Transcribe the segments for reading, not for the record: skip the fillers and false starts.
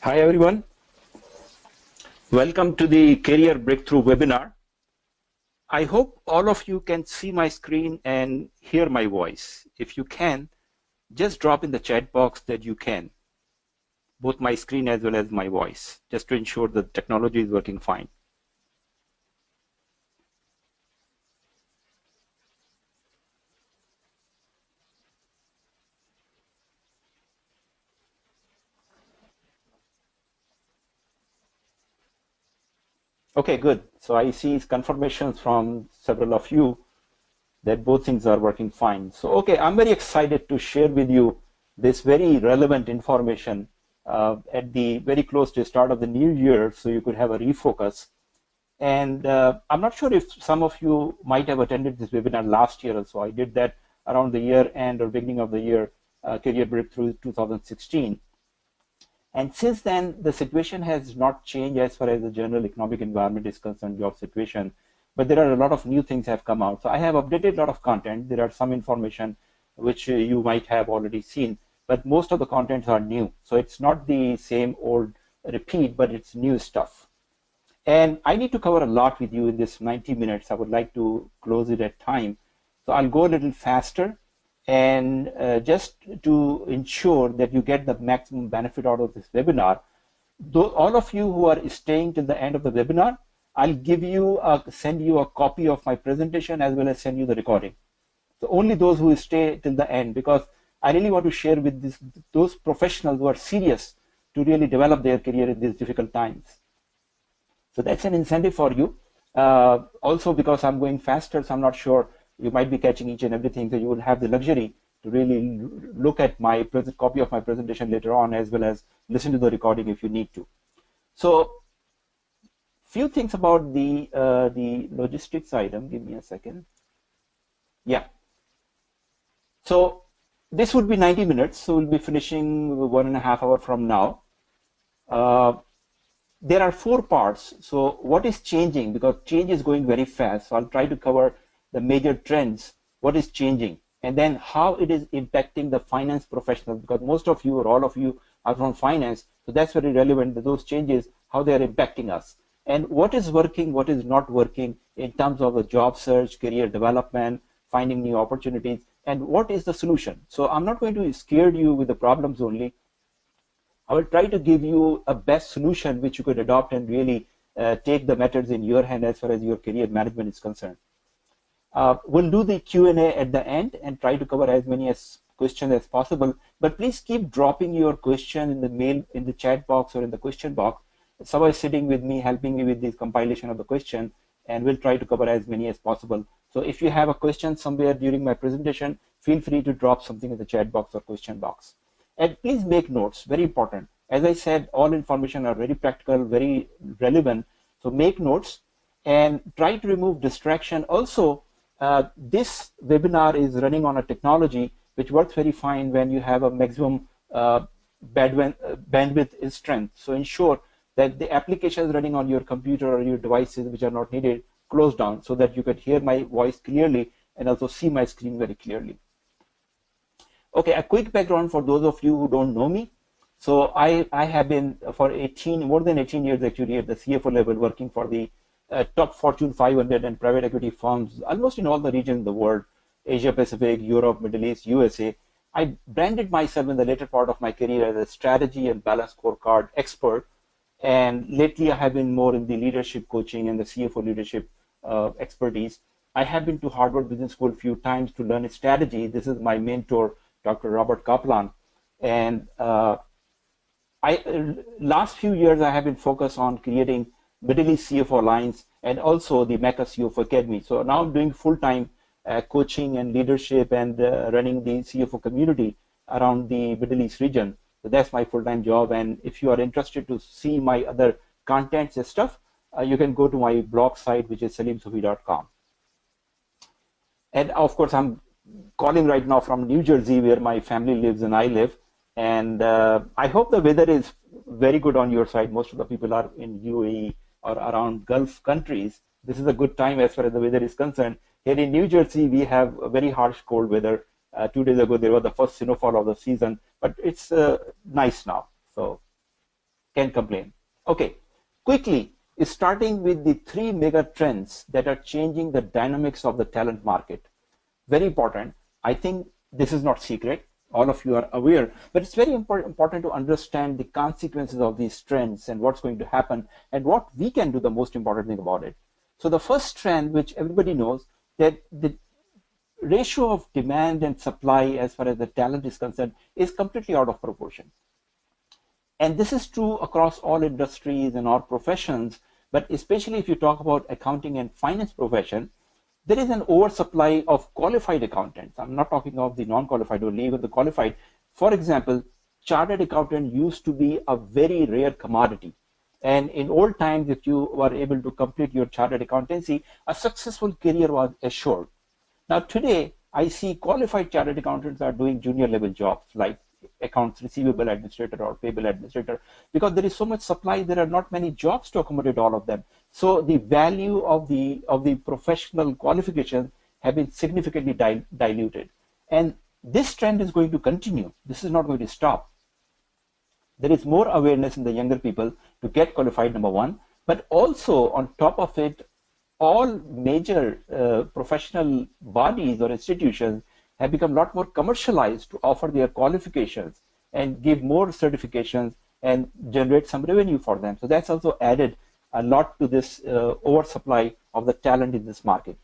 Hi everyone, welcome to the Career Breakthrough webinar. I hope all of you can see my screen and hear my voice. If you can, just drop in the chat box that you can, both my screen as well as my voice, just to ensure the technology is working fine. Okay, good. So I see confirmations from several of you that both things are working fine. So, okay, I'm very excited to share with you this very relevant information at the very close to the start of the new year, so you could have a refocus. And I'm not sure if some of you might have attended this webinar last year or so. I did that around the year end or beginning of the year, Career Breakthrough 2016. And since then, the situation has not changed as far as the general economic environment is concerned, job situation, but there are a lot of new things have come out. So I have updated a lot of content. There are some information which you might have already seen, but most of the contents are new. So it's not the same old repeat, but it's new stuff. And I need to cover a lot with you in this 90 minutes. I would like to close it at time. So I'll go a little faster. And just to ensure that you get the maximum benefit out of this webinar, all of you who are staying till the end of the webinar, I'll send you a copy of my presentation as well as send you the recording. So only those who stay till the end, because I really want to share with those professionals who are serious to really develop their career in these difficult times. So that's an incentive for you. Also, because I'm going faster, so I'm not sure you might be catching each and everything, so you will have the luxury to really look at my copy of my presentation later on, as well as listen to the recording if you need to. So, few things about the logistics item. Give me a second. Yeah. So this would be 90 minutes. So we'll be finishing 1.5 hours from now. There are 4 parts. So what is changing? Because change is going very fast. So I'll try to cover the major trends, what is changing, and then how it is impacting the finance professionals, because most of you or all of you are from finance. So that's very relevant, that those changes, how they are impacting us, and what is working, what is not working in terms of a job search, career development, finding new opportunities, and what is the solution. So I'm not going to scare you with the problems only. I will try to give you a best solution which you could adopt and really take the matters in your hand as far as your career management is concerned. We'll do the Q&A at the end and try to cover as many questions as possible. But please keep dropping your question in the mail, in the chat box or in the question box. Someone is sitting with me, helping me with the compilation of the question, and we'll try to cover as many as possible. So if you have a question somewhere during my presentation, feel free to drop something in the chat box or question box. And please make notes, very important. As I said, all information are very practical, very relevant. So make notes and try to remove distraction. Also, this webinar is running on a technology which works very fine when you have a maximum bandwidth strength. So ensure that the applications running on your computer or your devices which are not needed close down, so that you can hear my voice clearly and also see my screen very clearly. Okay, a quick background for those of you who don't know me. So I have been for more than 18 years actually at the CFO level, working for the top Fortune 500 and private equity firms almost in all the regions in the world, Asia Pacific, Europe, Middle East, USA. I branded myself in the later part of my career as a strategy and balance scorecard expert. And lately I have been more in the leadership coaching and the CFO leadership expertise. I have been to Harvard Business School a few times to learn strategy. This is my mentor, Dr. Robert Kaplan. And last few years I have been focused on creating Middle East CFO Alliance and also the Meca CFO Academy. So now I'm doing full-time coaching and leadership and running the CFO community around the Middle East region. So that's my full-time job. And if you are interested to see my other contents and stuff, you can go to my blog site, which is salimsufi.com. And of course, I'm calling right now from New Jersey, where my family lives and I live. And I hope the weather is very good on your side. Most of the people are in UAE or around Gulf countries. This is a good time as far as the weather is concerned. Here in New Jersey, we have a very harsh cold weather. 2 days ago, there was the first snowfall of the season, but it's nice now. So can complain. Okay, quickly, starting with the three mega trends that are changing the dynamics of the talent market. Very important. I think this is not secret. All of you are aware, but it's very important to understand the consequences of these trends and what's going to happen and what we can do, the most important thing about it. So the first trend, which everybody knows, that the ratio of demand and supply as far as the talent is concerned is completely out of proportion. And this is true across all industries and all professions, but especially if you talk about accounting and finance profession, there is an oversupply of qualified accountants. I'm not talking of the non-qualified, only even the qualified. For example, chartered accountant used to be a very rare commodity. And in old times, if you were able to complete your chartered accountancy, a successful career was assured. Now today, I see qualified chartered accountants are doing junior level jobs like accounts receivable administrator or payable administrator, because there is so much supply, there are not many jobs to accommodate all of them. So the value of the professional qualifications have been significantly diluted. And this trend is going to continue. This is not going to stop. There is more awareness in the younger people to get qualified, number one, but also on top of it, all major professional bodies or institutions have become a lot more commercialized to offer their qualifications and give more certifications and generate some revenue for them. So that's also added a lot to this oversupply of the talent in this market.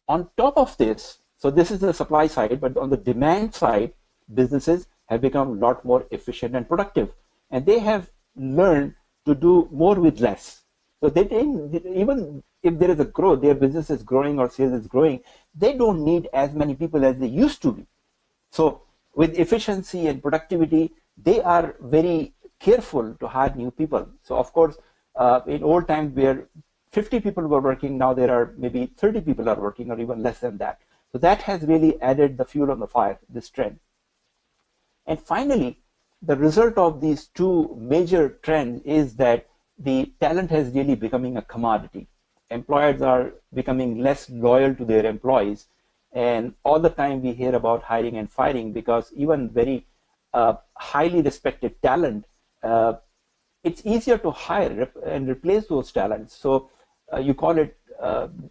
On top of this, so this is the supply side, but on the demand side, businesses have become a lot more efficient and productive, and they have learned to do more with less. So they didn't, even if there is a growth, their business is growing or sales is growing, they don't need as many people as they used to be. So with efficiency and productivity, they are very careful to hire new people. So of course, in old times where 50 people were working, now there are maybe 30 people are working or even less than that. So that has really added the fuel on the fire, this trend. And finally, the result of these two major trends is that the talent has really becoming a commodity. Employers are becoming less loyal to their employees, and all the time we hear about hiring and firing, because even very highly respected talent, it's easier to hire and replace those talents. So you call it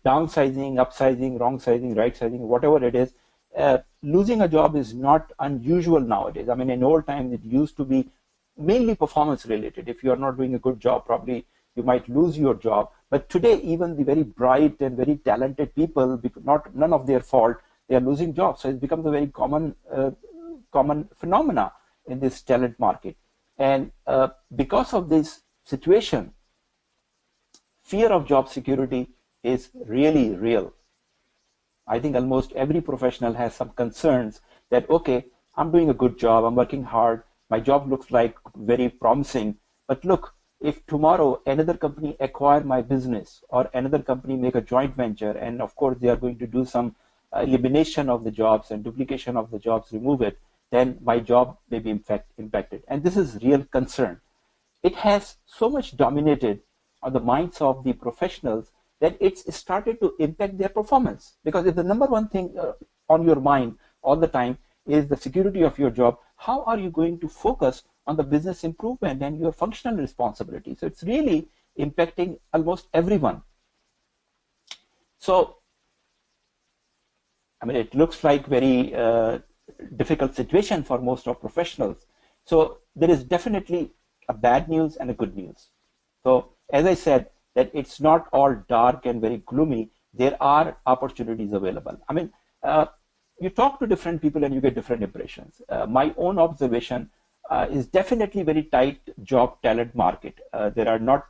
downsizing, upsizing, wrong sizing, right sizing, whatever it is. Losing a job is not unusual nowadays. I mean, in old times it used to be mainly performance related. If you are not doing a good job, probably you might lose your job. But today, even the very bright and very talented people, none of their fault, they are losing jobs. So it becomes a very common phenomena in this talent market. And because of this situation, fear of job security is really real. I think almost every professional has some concerns that, okay, I'm doing a good job, I'm working hard, my job looks like very promising, but look, if tomorrow another company acquire my business or another company make a joint venture, and of course they are going to do some elimination of the jobs and duplication of the jobs, remove it, then my job may be impacted. And this is real concern. It has so much dominated on the minds of the professionals that it's started to impact their performance. Because if the number one thing on your mind all the time is the security of your job, how are you going to focus on the business improvement and your functional responsibility? So it's really impacting almost everyone. So, I mean, it looks like very difficult situation for most of professionals. So there is definitely a bad news and a good news. So as I said, that it's not all dark and very gloomy. There are opportunities available. I mean, you talk to different people and you get different impressions. My own observation is definitely very tight job talent market. There are not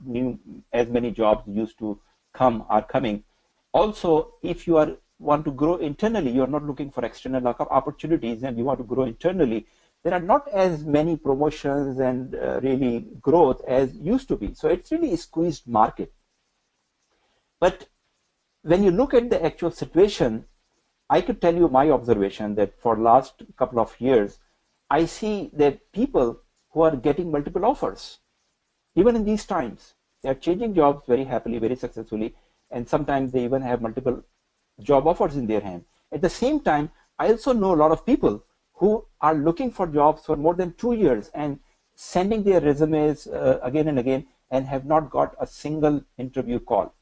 as many jobs used to are coming. Also, if you want to grow internally, you're not looking for external opportunities and you want to grow internally, there are not as many promotions and really growth as used to be. So it's really a squeezed market. But when you look at the actual situation, I could tell you my observation that for last couple of years, I see that people who are getting multiple offers, even in these times, they are changing jobs very happily, very successfully, and sometimes they even have multiple job offers in their hand. At the same time, I also know a lot of people who are looking for jobs for more than 2 years, and sending their resumes again and again and have not got a single interview call.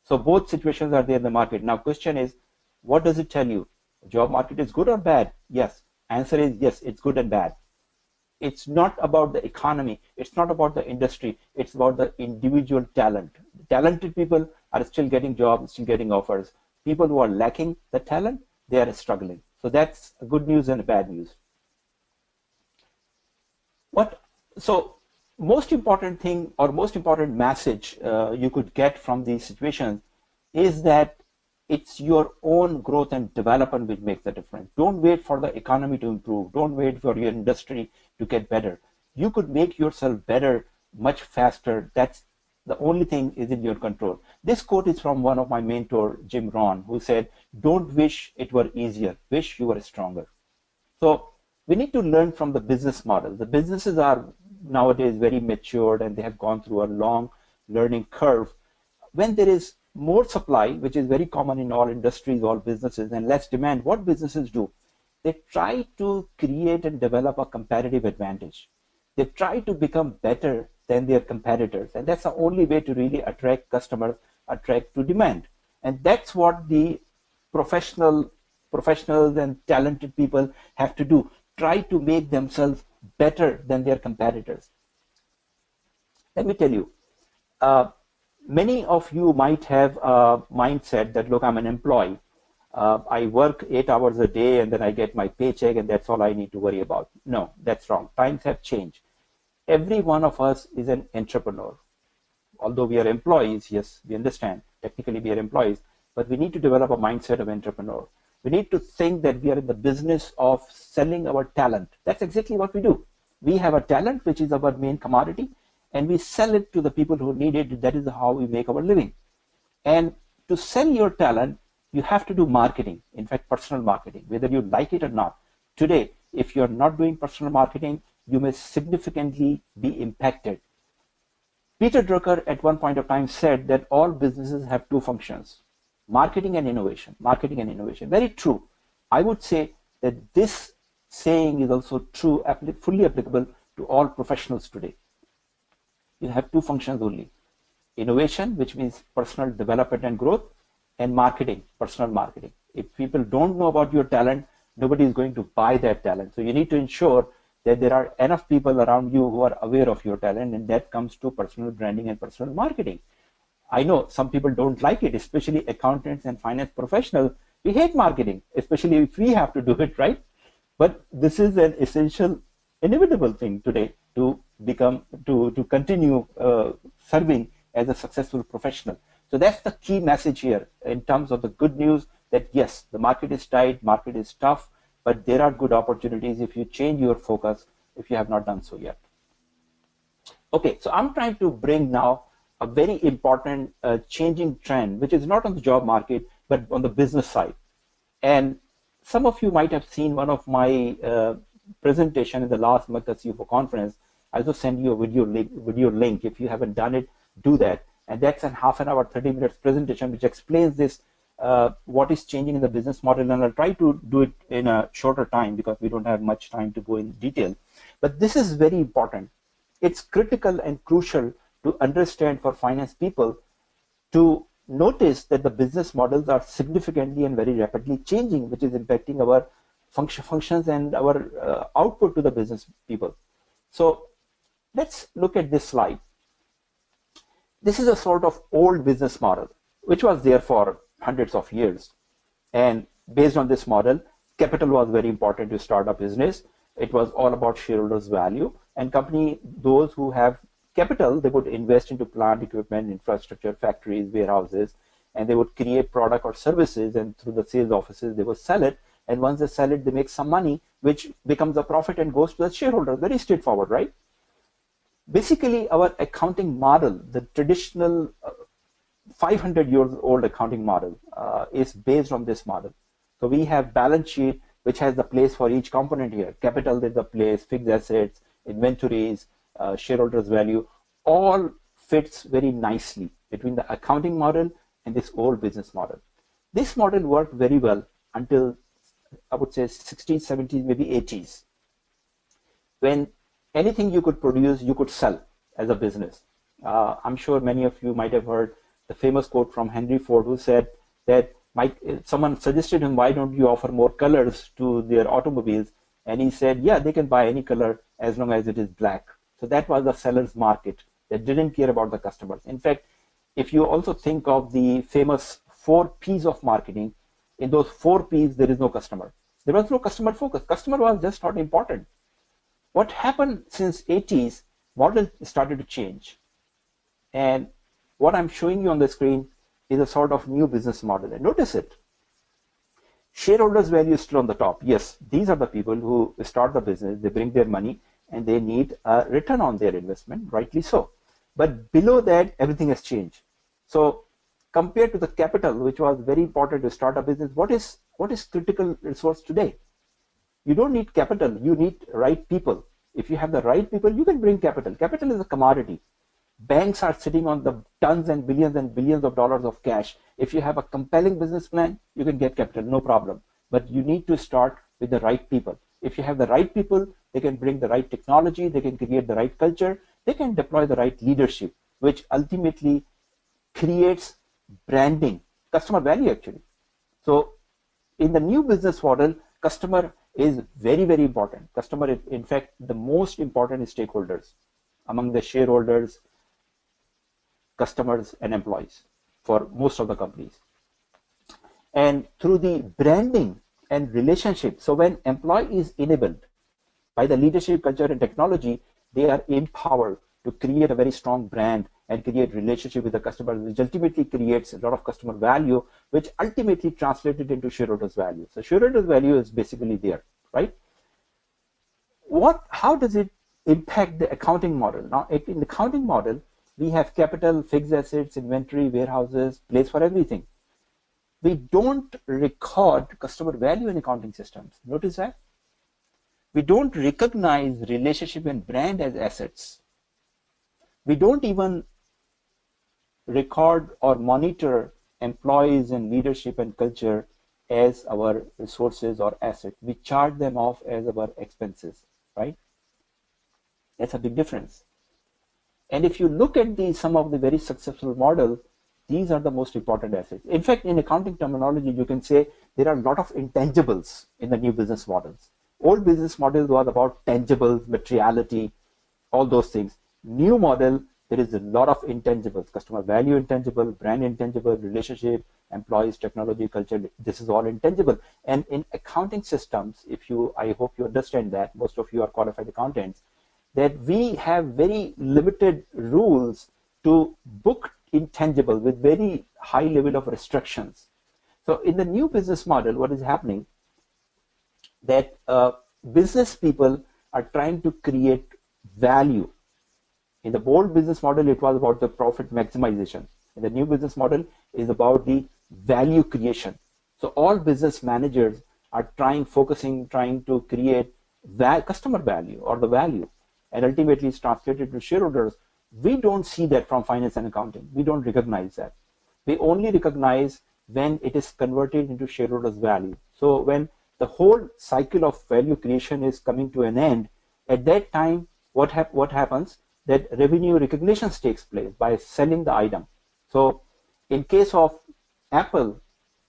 So both situations are there in the market. Now question is, what does it tell you? Job market is good or bad? Yes. Answer is yes, it's good and bad. It's not about the economy. It's not about the industry. It's about the individual talent. Talented people are still getting jobs, still getting offers. People who are lacking the talent, they are struggling. So that's good news and bad news. So most important thing or most important message you could get from these situations is that it's your own growth and development which makes the difference. Don't wait for the economy to improve. Don't wait for your industry to get better. You could make yourself better much faster. That's the only thing is in your control. This quote is from one of my mentor, Jim Rohn, who said, don't wish it were easier, wish you were stronger. So we need to learn from the business model. The businesses are nowadays very matured and they have gone through a long learning curve. When there is more supply, which is very common in all industries, all businesses, and less demand, what businesses do? They try to create and develop a competitive advantage. They try to become better than their competitors. And that's the only way to really attract customers, attract to demand. And that's what the professionals and talented people have to do. Try to make themselves better than their competitors. Let me tell you, many of you might have a mindset that, look, I'm an employee. I work 8 hours a day and then I get my paycheck and that's all I need to worry about. No, that's wrong. Times have changed. Every one of us is an entrepreneur. Although we are employees, yes, we understand. Technically we are employees, but we need to develop a mindset of entrepreneur. We need to think that we are in the business of selling our talent. That's exactly what we do. We have a talent, which is our main commodity, and we sell it to the people who need it. That is how we make our living. And to sell your talent, you have to do marketing, in fact, personal marketing, whether you like it or not. Today, if you're not doing personal marketing, you may significantly be impacted. Peter Drucker at one point of time said that all businesses have two functions, marketing and innovation, marketing and innovation. Very true. I would say that this saying is also true, fully applicable to all professionals today. You have two functions only, innovation, which means personal development and growth, and marketing, personal marketing. If people don't know about your talent, nobody is going to buy that talent. So you need to ensure that there are enough people around you who are aware of your talent, and that comes to personal branding and personal marketing. I know some people don't like it, especially accountants and finance professionals. We hate marketing, especially if we have to do it, right? But this is an essential, inevitable thing today to continue serving as a successful professional. So that's the key message here in terms of the good news, that yes, the market is tight, market is tough, but there are good opportunities if you change your focus, if you have not done so yet. Okay, so I'm trying to bring now a very important changing trend, which is not on the job market, but on the business side. And some of you might have seen one of my presentation in the last Meca CFO conference. I'll just send you a video link. If you haven't done it, do that. And that's a half an hour, 30 minutes presentation, which explains this, what is changing in the business model. And I'll try to do it in a shorter time because we don't have much time to go in detail. But this is very important. It's critical and crucial to understand for finance people to notice that the business models are significantly and very rapidly changing, which is impacting our functions and our output to the business people. So let's look at this slide. This is a sort of old business model, which was there for hundreds of years. And based on this model, capital was very important to start a business. It was all about shareholders' value. And those who have capital, they would invest into plant, equipment, infrastructure, factories, warehouses, and they would create product or services, and through the sales offices, they would sell it. And once they sell it, they make some money, which becomes a profit and goes to the shareholder. Very straightforward, right? Basically, our accounting model, the traditional 500-year-old accounting model, is based on this model. So we have balance sheet, which has the place for each component here. Capital is the place, fixed assets, inventories, shareholders' value, all fits very nicely between the accounting model and this old business model. This model worked very well until, I would say, 60s, 70s, maybe 80s, when anything you could produce, you could sell as a business. I'm sure many of you might have heard the famous quote from Henry Ford, who said that someone suggested him, why don't you offer more colors to their automobiles? And he said, yeah, they can buy any color as long as it is black. So that was the seller's market that didn't care about the customers. In fact, if you also think of the famous 4 P's of marketing, in those 4 P's, there is no customer. There was no customer focus. Customer was just not important. What happened since 80s, model started to change. And what I'm showing you on the screen is a sort of new business model. And notice it. Shareholders' value is still on the top. Yes, these are the people who start the business, they bring their money, and they need a return on their investment, rightly so. But below that, everything has changed. So compared to the capital, which was very important to start a business, what is critical resource today? You don't need capital, you need right people. If you have the right people, you can bring capital. Capital is a commodity. Banks are sitting on the tons and billions of dollars of cash. If you have a compelling business plan, you can get capital, no problem. But you need to start with the right people. If you have the right people, they can bring the right technology, they can create the right culture, they can deploy the right leadership, which ultimately creates branding, customer value actually. So in the new business model, customer is very, very important. Customer is, in fact, the most important stakeholders among the shareholders, customers, and employees for most of the companies. And through the branding and relationship, so when employee is enabled by the leadership, culture, and technology, they are empowered to create a very strong brand and create relationship with the customer, which ultimately creates a lot of customer value, which ultimately translated into shareholders' value. So shareholders' value is basically there, right? How does it impact the accounting model? Now, in the accounting model, we have capital, fixed assets, inventory, warehouses, place for everything. We don't record customer value in accounting systems. Notice that? We don't recognize relationship and brand as assets. We don't even record or monitor employees and leadership and culture as our resources or assets. We charge them off as our expenses, right? That's a big difference. And if you look at some of the very successful models, these are the most important assets. In fact, in accounting terminology, you can say there are a lot of intangibles in the new business models. Old business models was about tangibles, materiality, all those things. New model, there is a lot of intangibles, customer value intangible, brand intangible, relationship, employees, technology, culture, this is all intangible. And in accounting systems, I hope you understand that, most of you are qualified accountants, that we have very limited rules to book intangible with very high level of restrictions. So in the new business model, what is happening, that business people are trying to create value. In the old business model, it was about the profit maximization. In the new business model, is about the value creation. So all business managers are trying to create customer value or the value, and ultimately it's translated to shareholders. We don't see that from finance and accounting. We don't recognize that. We only recognize when it is converted into shareholders' value. So when the whole cycle of value creation is coming to an end, at that time, what happens? That revenue recognition takes place by selling the item. So in case of Apple,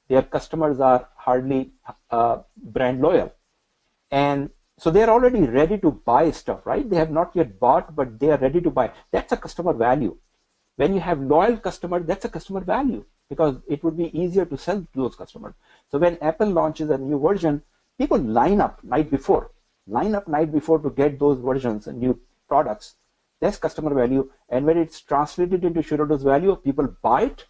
their customers are hardly brand loyal. And so they're already ready to buy stuff, right? They have not yet bought, but they are ready to buy. That's a customer value. When you have loyal customers, that's a customer value, because it would be easier to sell to those customers. So when Apple launches a new version, people line up night before to get those versions and new products. That's customer value. And when it's translated into shareholders' value, people buy it,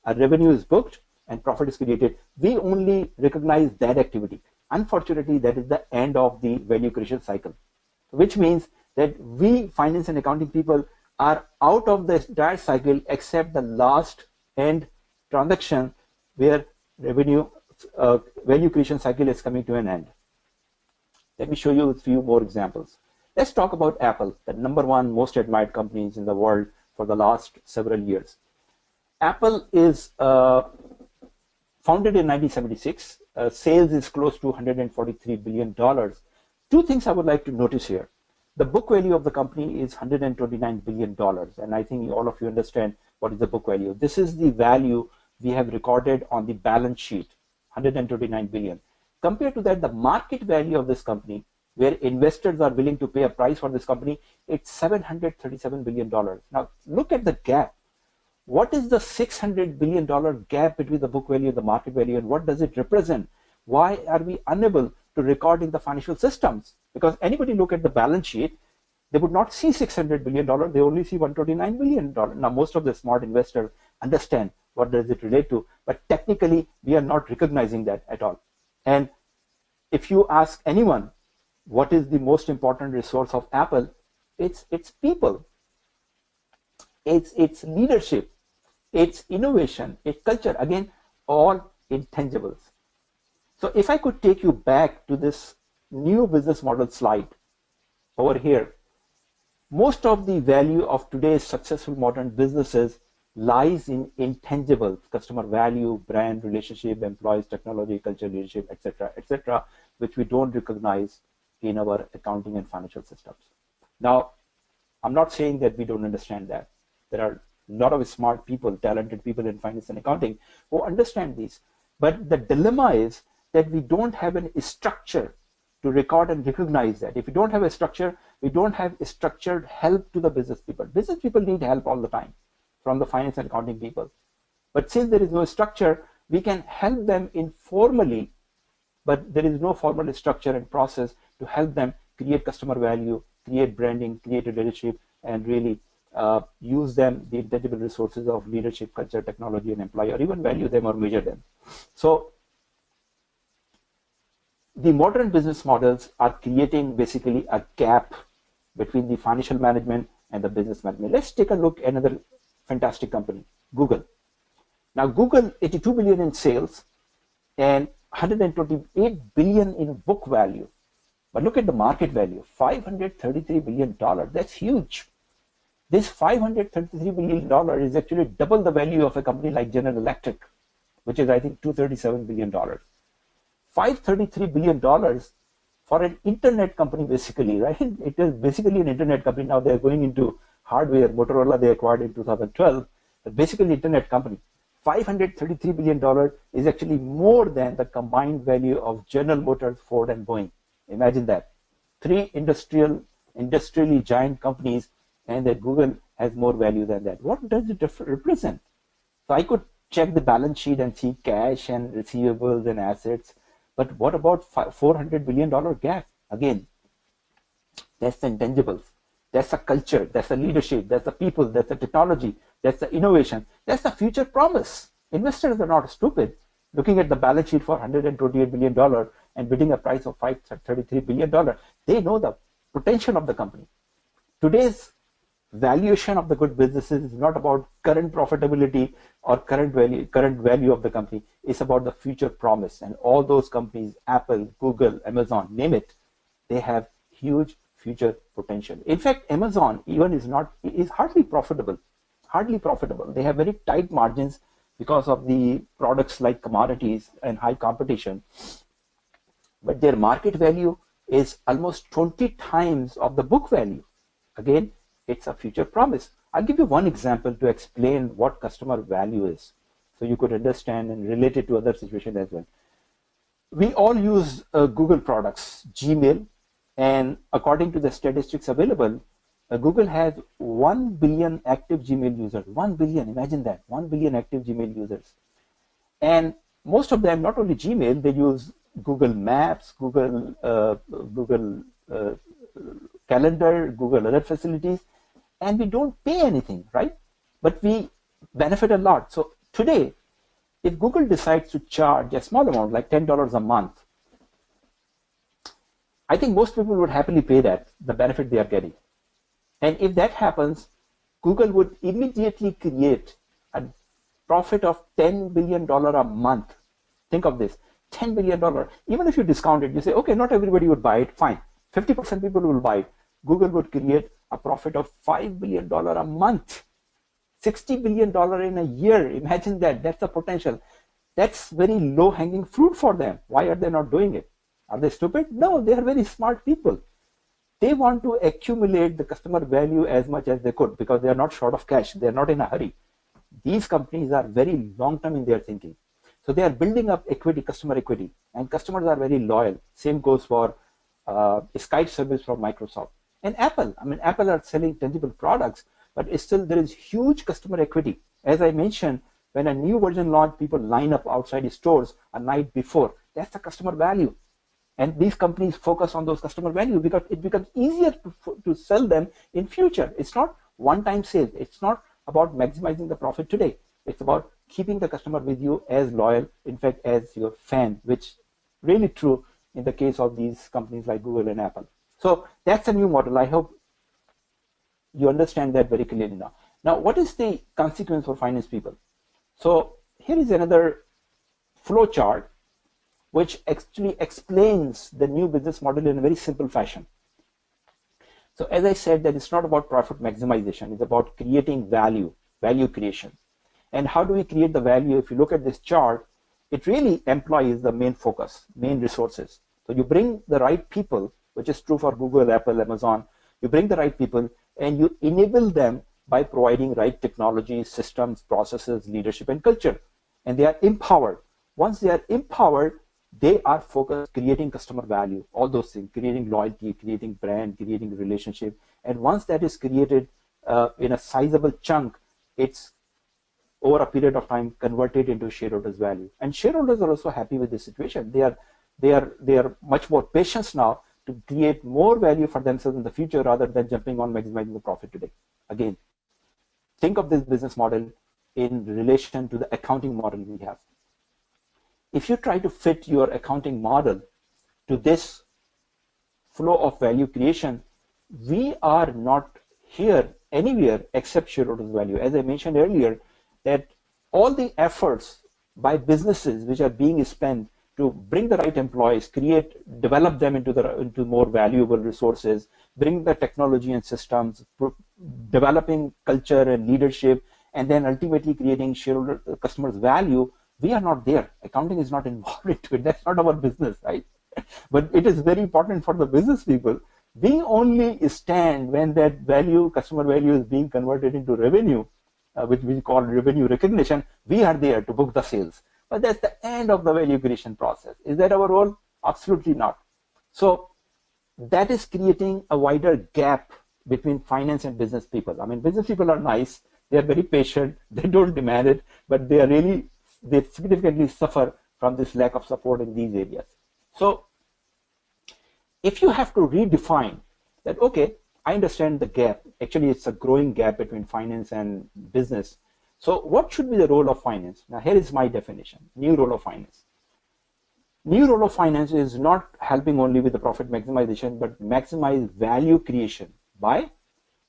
a revenue is booked, and profit is created. We only recognize that activity. Unfortunately, that is the end of the value creation cycle, which means that we finance and accounting people are out of the entire cycle except the last end transaction where value creation cycle is coming to an end. Let me show you a few more examples. Let's talk about Apple, the #1 most admired companies in the world for the last several years. Apple is founded in 1976. Sales is close to $143 billion. Two things I would like to notice here. The book value of the company is $129 billion. And I think all of you understand what is the book value. This is the value we have recorded on the balance sheet, 129 billion. Compared to that, the market value of this company, where investors are willing to pay a price for this company, it's $737 billion. Now, look at the gap. What is the $600 billion gap between the book value and the market value, and what does it represent? Why are we unable to record in the financial systems? Because anybody look at the balance sheet, they would not see $600 billion, they only see $129 billion. Now, most of the smart investors understand what does it relate to, but technically, we are not recognizing that at all. And if you ask anyone, what is the most important resource of Apple? It's people, it's leadership, it's innovation, it's culture, again, all intangibles. So if I could take you back to this new business model slide over here, most of the value of today's successful modern businesses lies in intangibles: customer value, brand, relationship, employees, technology, culture, leadership, etc., which we don't recognize in our accounting and financial systems. Now, I'm not saying that we don't understand that. There are a lot of smart people, talented people in finance and accounting who understand these. But the dilemma is that we don't have a structure to record and recognize that. If we don't have a structure, we don't have a structured help to the business people. Business people need help all the time from the finance and accounting people. But since there is no structure, we can help them informally, but there is no formal structure and process to help them create customer value, create branding, create a leadership, and really use them, the intangible resources of leadership, culture, technology, and employee, or even value them or measure them. So the modern business models are creating basically a gap between the financial management and the business management. Let's take a look at another fantastic company, Google. Now, Google, 82 billion in sales and 128 billion in book value. But look at the market value, $533 billion. That's huge. This $533 billion is actually double the value of a company like General Electric, which is, I think, $237 billion. $533 billion for an internet company, basically, right? It is basically an internet company. Now they're going into hardware. Motorola they acquired in 2012, but basically internet company. $533 billion is actually more than the combined value of General Motors, Ford, and Boeing. Imagine that. Three industrially giant companies, and that Google has more value than that. What does it represent? So I could check the balance sheet and see cash and receivables and assets, but what about $400 billion gap? Again, that's the intangibles. That's the culture, that's the leadership, that's the people, that's the technology, that's the innovation, that's the future promise. Investors are not stupid. Looking at the balance sheet for $128 billion and bidding a price of $533 billion, they know the potential of the company. Today's valuation of the good businesses is not about current profitability or current value of the company. It's about the future promise. And all those companies, Apple, Google, Amazon, name it, they have huge future potential. In fact, Amazon even is hardly profitable. They have very tight margins because of the products like commodities and high competition. But their market value is almost 20 times of the book value. Again, it's a future promise. I'll give you one example to explain what customer value is, so you could understand and relate it to other situations as well. We all use Google products, Gmail, and according to the statistics available, Google has 1 billion active Gmail users. 1 billion, imagine that, 1 billion active Gmail users. And most of them, not only Gmail, they use Google Maps, Google Calendar, Google other facilities, and we don't pay anything, right? But we benefit a lot. So today, if Google decides to charge a small amount, like $10 a month, I think most people would happily pay that, the benefit they are getting. And if that happens, Google would immediately create a profit of $10 billion a month. Think of this, $10 billion. Even if you discount it, you say, okay, not everybody would buy it, fine. 50% people will buy it. Google would create a profit of $5 billion a month, $60 billion in a year. Imagine that. That's the potential. That's very low-hanging fruit for them. Why are they not doing it? Are they stupid? No, they are very smart people. They want to accumulate the customer value as much as they could because they are not short of cash. They are not in a hurry. These companies are very long-term in their thinking. So they are building up equity, customer equity, and customers are very loyal. Same goes for Skype service from Microsoft. And Apple, I mean, Apple are selling tangible products, but still there is huge customer equity. As I mentioned, when a new version launch, people line up outside stores a night before. That's the customer value. And these companies focus on those customer value because it becomes easier to sell them in future. It's not one-time sales. It's not about maximizing the profit today. It's about keeping the customer with you as loyal, in fact, as your fan, which really true in the case of these companies like Google and Apple. So that's a new model. I hope you understand that very clearly now. Now, what is the consequence for finance people? So here is another flow chart which actually explains the new business model in a very simple fashion. So as I said, that it's not about profit maximization. It's about creating value creation. And how do we create the value? If you look at this chart, it really employs the main focus, main resources. So you bring the right people, which is true for Google, Apple, Amazon. You bring the right people and you enable them by providing right technology, systems, processes, leadership, and culture. And they are empowered. Once they are empowered, they are focused creating customer value, all those things, creating loyalty, creating brand, creating relationship. And once that is created in a sizable chunk, it's over a period of time converted into shareholders' value. And shareholders are also happy with this situation. They are much more patient now to create more value for themselves in the future rather than jumping on maximizing the profit today. Again, think of this business model in relation to the accounting model we have. If you try to fit your accounting model to this flow of value creation, we are not here anywhere except shareholders' value. As I mentioned earlier, that all the efforts by businesses which are being spent to bring the right employees, develop them into more valuable resources, bring the technology and systems, developing culture and leadership, and then ultimately creating shareholder customers' value, we are not there. Accounting is not involved into it. That's not our business, right? But it is very important for the business people. We only stand when that value, customer value, is being converted into revenue, which we call revenue recognition. We are there to book the sales. But that's the end of the value creation process. Is that our role? Absolutely not. So that is creating a wider gap between finance and business people. I mean, business people are nice. They are very patient. They don't demand it, but they significantly suffer from this lack of support in these areas. So if you have to redefine that, okay, I understand the gap. Actually, it's a growing gap between finance and business. So what should be the role of finance? Now, here is my definition, new role of finance. New role of finance is not helping only with the profit maximization, but maximize value creation by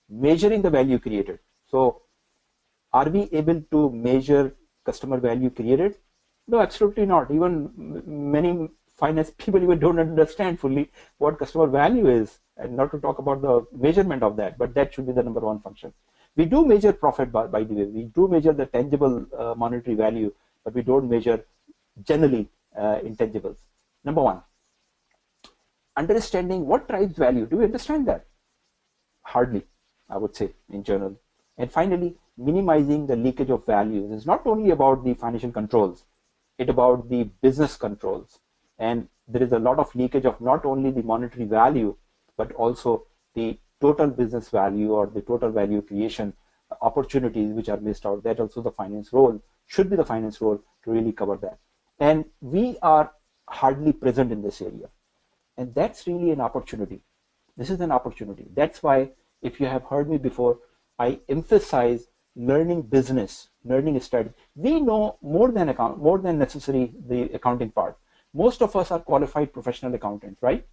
measuring the value created. So are we able to measure customer value created? No, absolutely not. Even many finance people even don't understand fully what customer value is, and not to talk about the measurement of that, but that should be the number one function. We do measure profit, by the way. We do measure the tangible monetary value, but we don't measure generally intangibles. Number one, understanding what drives value. Do we understand that? Hardly, I would say, in general. And finally, minimizing the leakage of values is not only about the financial controls, it's about the business controls. And there is a lot of leakage of not only the monetary value, but also the total business value or the total value creation opportunities which are missed out. That also the finance role, should be the finance role to really cover that. And we are hardly present in this area. And that's really an opportunity. This is an opportunity. That's why, if you have heard me before, I emphasize learning business, learning strategy. We know more than necessary the accounting part. Most of us are qualified professional accountants, right?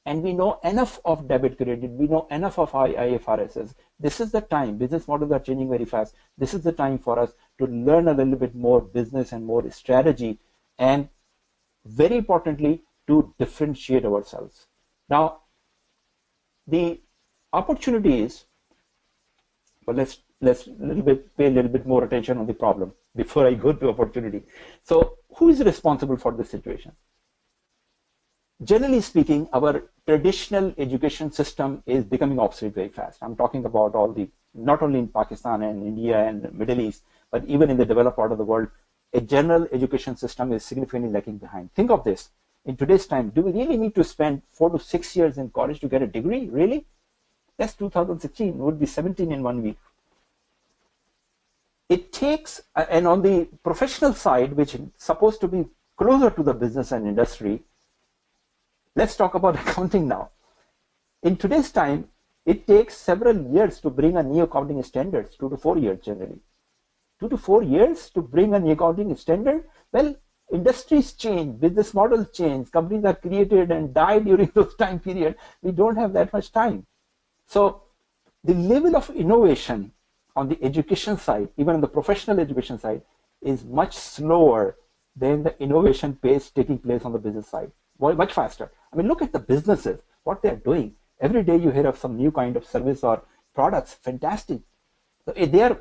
And we know enough of debit credit. We know enough of IFRSs. This is the time. Business models are changing very fast. This is the time for us to learn a little bit more business and more strategy, and very importantly, to differentiate ourselves. Now, the opportunity is, but let's pay a little bit more attention on the problem before I go to opportunity. So who is responsible for this situation? Generally speaking, our traditional education system is becoming obsolete very fast. I'm talking about not only in Pakistan and India and Middle East, but even in the developed part of the world, a general education system is significantly lagging behind. Think of this. In today's time, do we really need to spend 4 to 6 years in college to get a degree? Really? That's 2016. It would be 17 in 1 week. It takes, and on the professional side, which is supposed to be closer to the business and industry, let's talk about accounting now. In today's time, it takes several years to bring a new accounting standards, 2 to 4 years generally. 2 to 4 years to bring a new accounting standard? Well, industries change, business models change, companies are created and die during those time period. We don't have that much time. So the level of innovation on the education side, even on the professional education side, is much slower than the innovation pace taking place on the business side. Much faster. I mean, look at the businesses, what they're doing. Every day you hear of some new kind of service or products, fantastic. So they are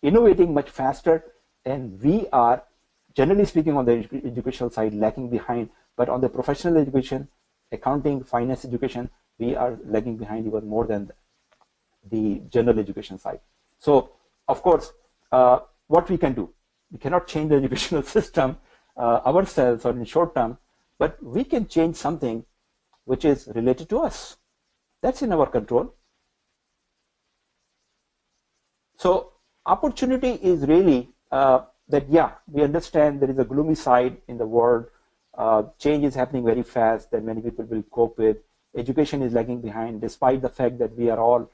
innovating much faster, and we are, generally speaking, on the educational side, lagging behind. But on the professional education, accounting, finance education, we are lagging behind even more than the general education side. So, of course, what we can do, we cannot change the educational system ourselves or in short term, but we can change something which is related to us. That's in our control. So opportunity is really that, yeah, we understand there is a gloomy side in the world. Change is happening very fast that many people will cope with. Education is lagging behind, despite the fact that we are all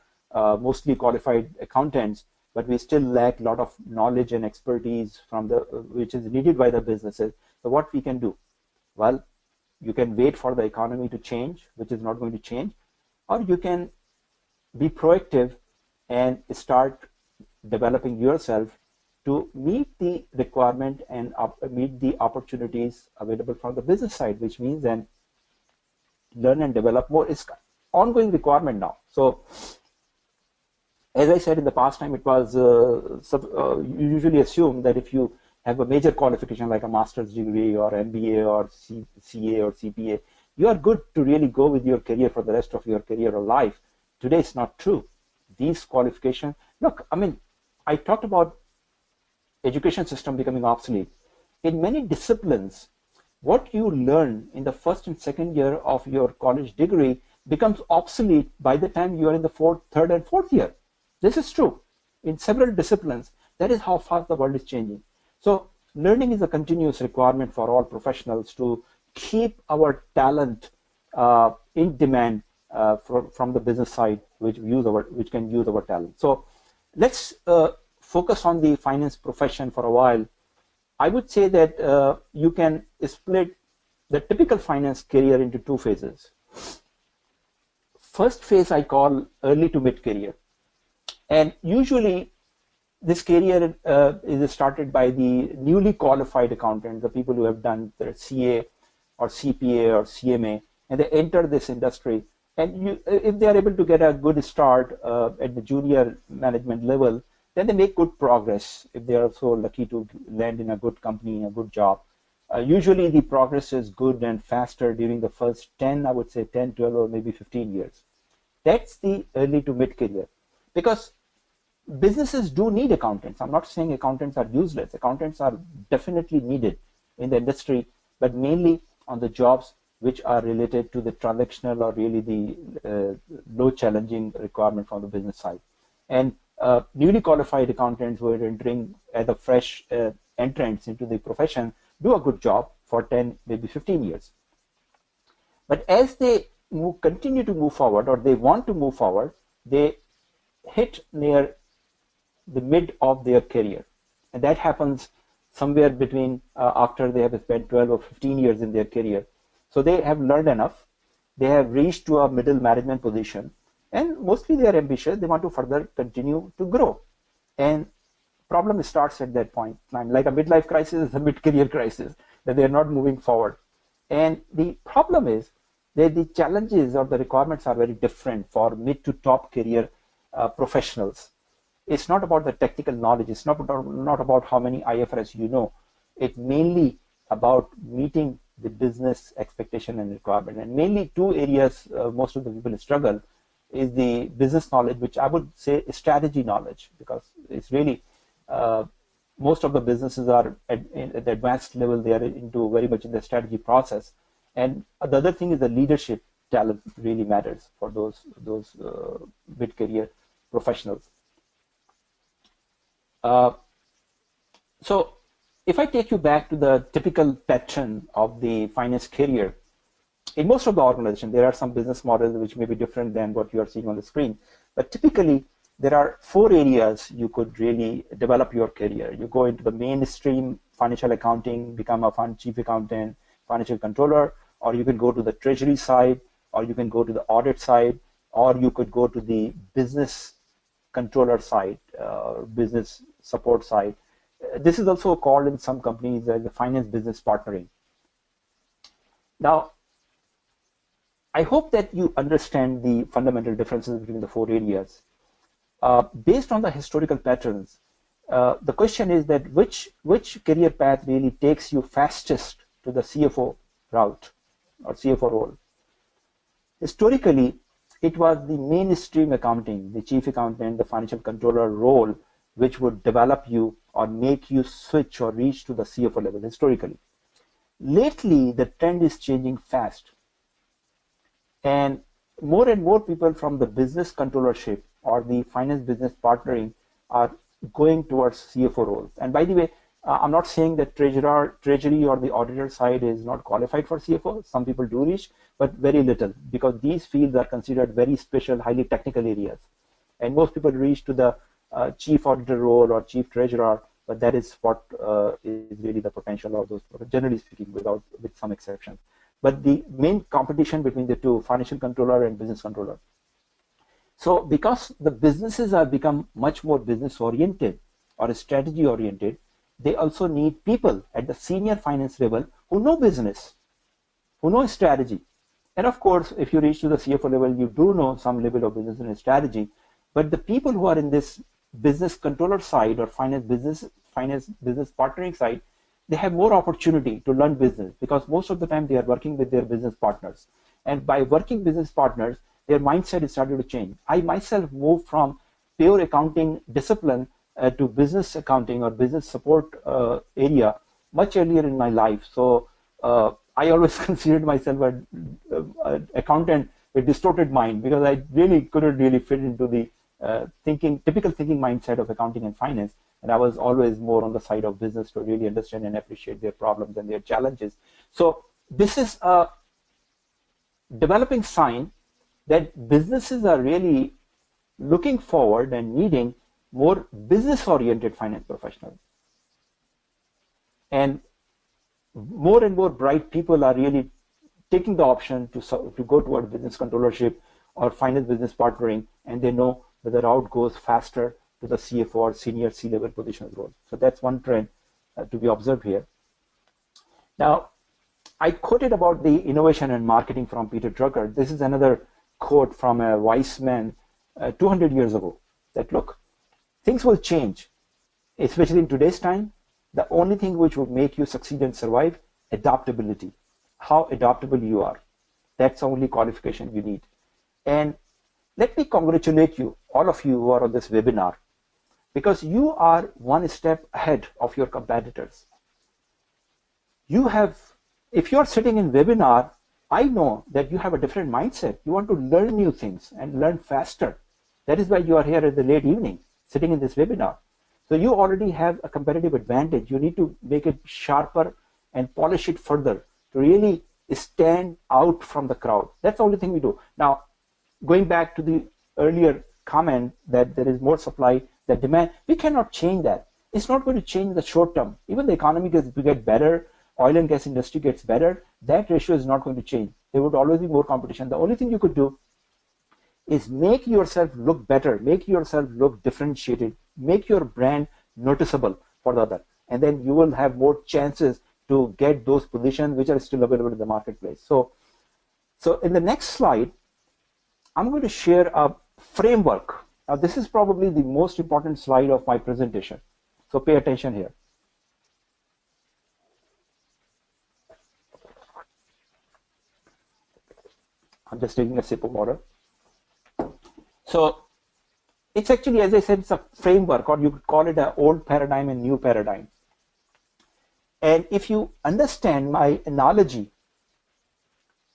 mostly qualified accountants, but we still lack a lot of knowledge and expertise from which is needed by the businesses. So what we can do? Well, you can wait for the economy to change, which is not going to change, or you can be proactive and start developing yourself to meet the requirement and meet the opportunities available from the business side, which means then learn and develop more. It's ongoing requirement now. So as I said in the past time, it was you usually assume that if you have a major qualification like a master's degree or MBA or CA or CPA, you are good to really go with your career for the rest of your career or life. Today it's not true. These qualifications, look, I mean, I talked about education system becoming obsolete. In many disciplines, what you learn in the first and second year of your college degree becomes obsolete by the time you are in the third and fourth year. This is true in several disciplines. That is how fast the world is changing. So learning is a continuous requirement for all professionals to keep our talent in demand from the business side, which can use our talent. So let's focus on the finance profession for a while. I would say that you can split the typical finance career into 2 phases. First phase I call early to mid career, and usually this career is started by the newly qualified accountants, the people who have done their CA or CPA or CMA, and they enter this industry. And if they are able to get a good start at the junior management level, then they make good progress if they are so lucky to land in a good company, a good job. Usually the progress is good and faster during the first 10, I would say 10, 12, or maybe 15 years. That's the early to mid career, because businesses do need accountants. I'm not saying accountants are useless. Accountants are definitely needed in the industry, but mainly on the jobs which are related to the transactional or really the low challenging requirement from the business side. And newly qualified accountants who are entering as a fresh entrants into the profession do a good job for 10, maybe 15 years. But as they continue to move forward, or they want to move forward, they hit near the mid of their career, and that happens somewhere between after they have spent 12 or 15 years in their career. So they have learned enough, they have reached to a middle management position, and mostly they are ambitious. They want to further continue to grow, and problem starts at that point. Like a midlife crisis is a mid-career crisis, that they are not moving forward. And the problem is that the challenges or the requirements are very different for mid to top career professionals. It's not about the technical knowledge. It's not about how many IFRS you know. It's mainly about meeting the business expectation and requirement. And mainly two areas most of the people struggle is the business knowledge, which I would say is strategy knowledge, because it's really most of the businesses are at the advanced level. They are into very much in the strategy process. And the other thing is the leadership talent really matters for those mid-career professionals. So if I take you back to the typical pattern of the finance career, in most of the organizations, there are some business models which may be different than what you are seeing on the screen. But typically, there are four areas you could really develop your career. You go into the mainstream financial accounting, become a chief accountant, financial controller, or you can go to the treasury side, or you can go to the audit side, or you could go to the business controller side, business support side. This is also called in some companies as the finance business partnering. Now, I hope that you understand the fundamental differences between the four areas. Based on the historical patterns, the question is that which career path really takes you fastest to the CFO route or CFO role. Historically, it was the mainstream accounting, the chief accountant, the financial controller role, which would develop you or make you switch or reach to the CFO level historically. Lately, the trend is changing fast. And more people from the business controllership or the finance business partnering are going towards CFO roles. And by the way, I'm not saying that treasury or the auditor side is not qualified for CFO. Some people do reach, but very little, because these fields are considered very special, highly technical areas. And most people reach to the chief auditor role or chief treasurer, but that is what is really the potential of those, generally speaking, with some exceptions. But the main competition between the two, financial controller and business controller. So because the businesses have become much more business oriented or strategy oriented, they also need people at the senior finance level who know business, who know strategy. And of course, if you reach to the CFO level, you do know some level of business and strategy. But the people who are in this business controller side or finance business partnering side, they have more opportunity to learn business, because most of the time they are working with their business partners. And by working business partners, their mindset is starting to change. I myself moved from pure accounting discipline to business accounting or business support area much earlier in my life. So I always considered myself an accountant with distorted mind, because I really couldn't really fit into the typical thinking mindset of accounting and finance. And I was always more on the side of business to really understand and appreciate their problems and their challenges. So this is a developing sign that businesses are really looking forward and needing more business-oriented finance professionals. And more bright people are really taking the option to go toward business controllership or finance business partnering, and they know that the route goes faster to the CFO or senior C-level positions role. So that's one trend to be observed here. Now, I quoted about the innovation and marketing from Peter Drucker. This is another quote from a wise man 200 years ago, that look, things will change, especially in today's time. The only thing which will make you succeed and survive, adaptability. How adaptable you are. That's the only qualification you need. And let me congratulate you, all of you who are on this webinar, because you are one step ahead of your competitors. If you're sitting in webinar, I know that you have a different mindset. You want to learn new things and learn faster. That is why you are here at the late evening, sitting in this webinar. So you already have a competitive advantage. You need to make it sharper and polish it further to really stand out from the crowd. That's the only thing we do. Now, going back to the earlier comment that there is more supply than demand, we cannot change that. It's not going to change in the short term. Even the economy gets better, oil and gas industry gets better, that ratio is not going to change. There would always be more competition. The only thing you could do is make yourself look better, make yourself look differentiated, make your brand noticeable for the other, and then you will have more chances to get those positions which are still available in the marketplace. So in the next slide, I'm going to share a framework. Now, this is probably the most important slide of my presentation. So pay attention here. I'm just taking a sip of water. So it's actually, as I said, it's a framework, or you could call it an old paradigm and new paradigm. And if you understand my analogy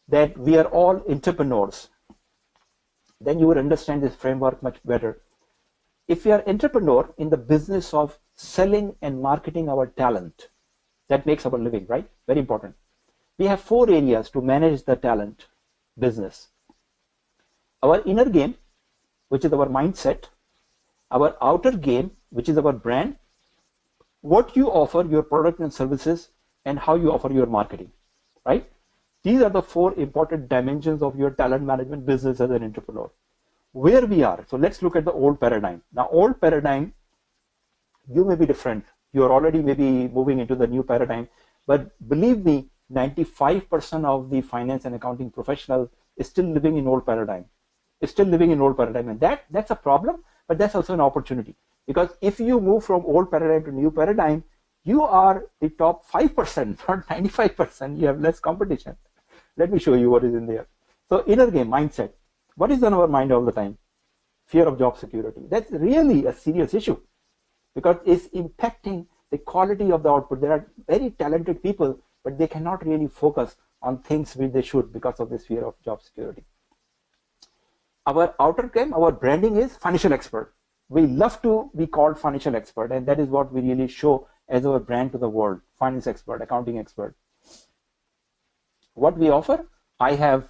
that we are all entrepreneurs, then you would understand this framework much better. If we are entrepreneur in the business of selling and marketing our talent, that makes our living, right? Very important. We have 4 areas to manage the talent business. Our inner game, which is our mindset, our outer game, which is our brand, what you offer, your product and services, and how you offer your marketing, right? These are the 4 important dimensions of your talent management business as an entrepreneur. Where we are, so let's look at the old paradigm. Now, old paradigm, you may be different. You're already maybe moving into the new paradigm, but believe me, 95% of the finance and accounting professional is still living in old paradigm. And that's a problem, but that's also an opportunity. Because if you move from old paradigm to new paradigm, you are the top 5%, not 95%. You have less competition. Let me show you what is in there. So inner game, mindset. What is on our mind all the time? Fear of job security. That's really a serious issue because it's impacting the quality of the output. There are very talented people, but they cannot really focus on things which they should because of this fear of job security. Our outer game, our branding is financial expert. We love to be called financial expert, and that is what we really show as our brand to the world. Finance expert, accounting expert. What we offer? I have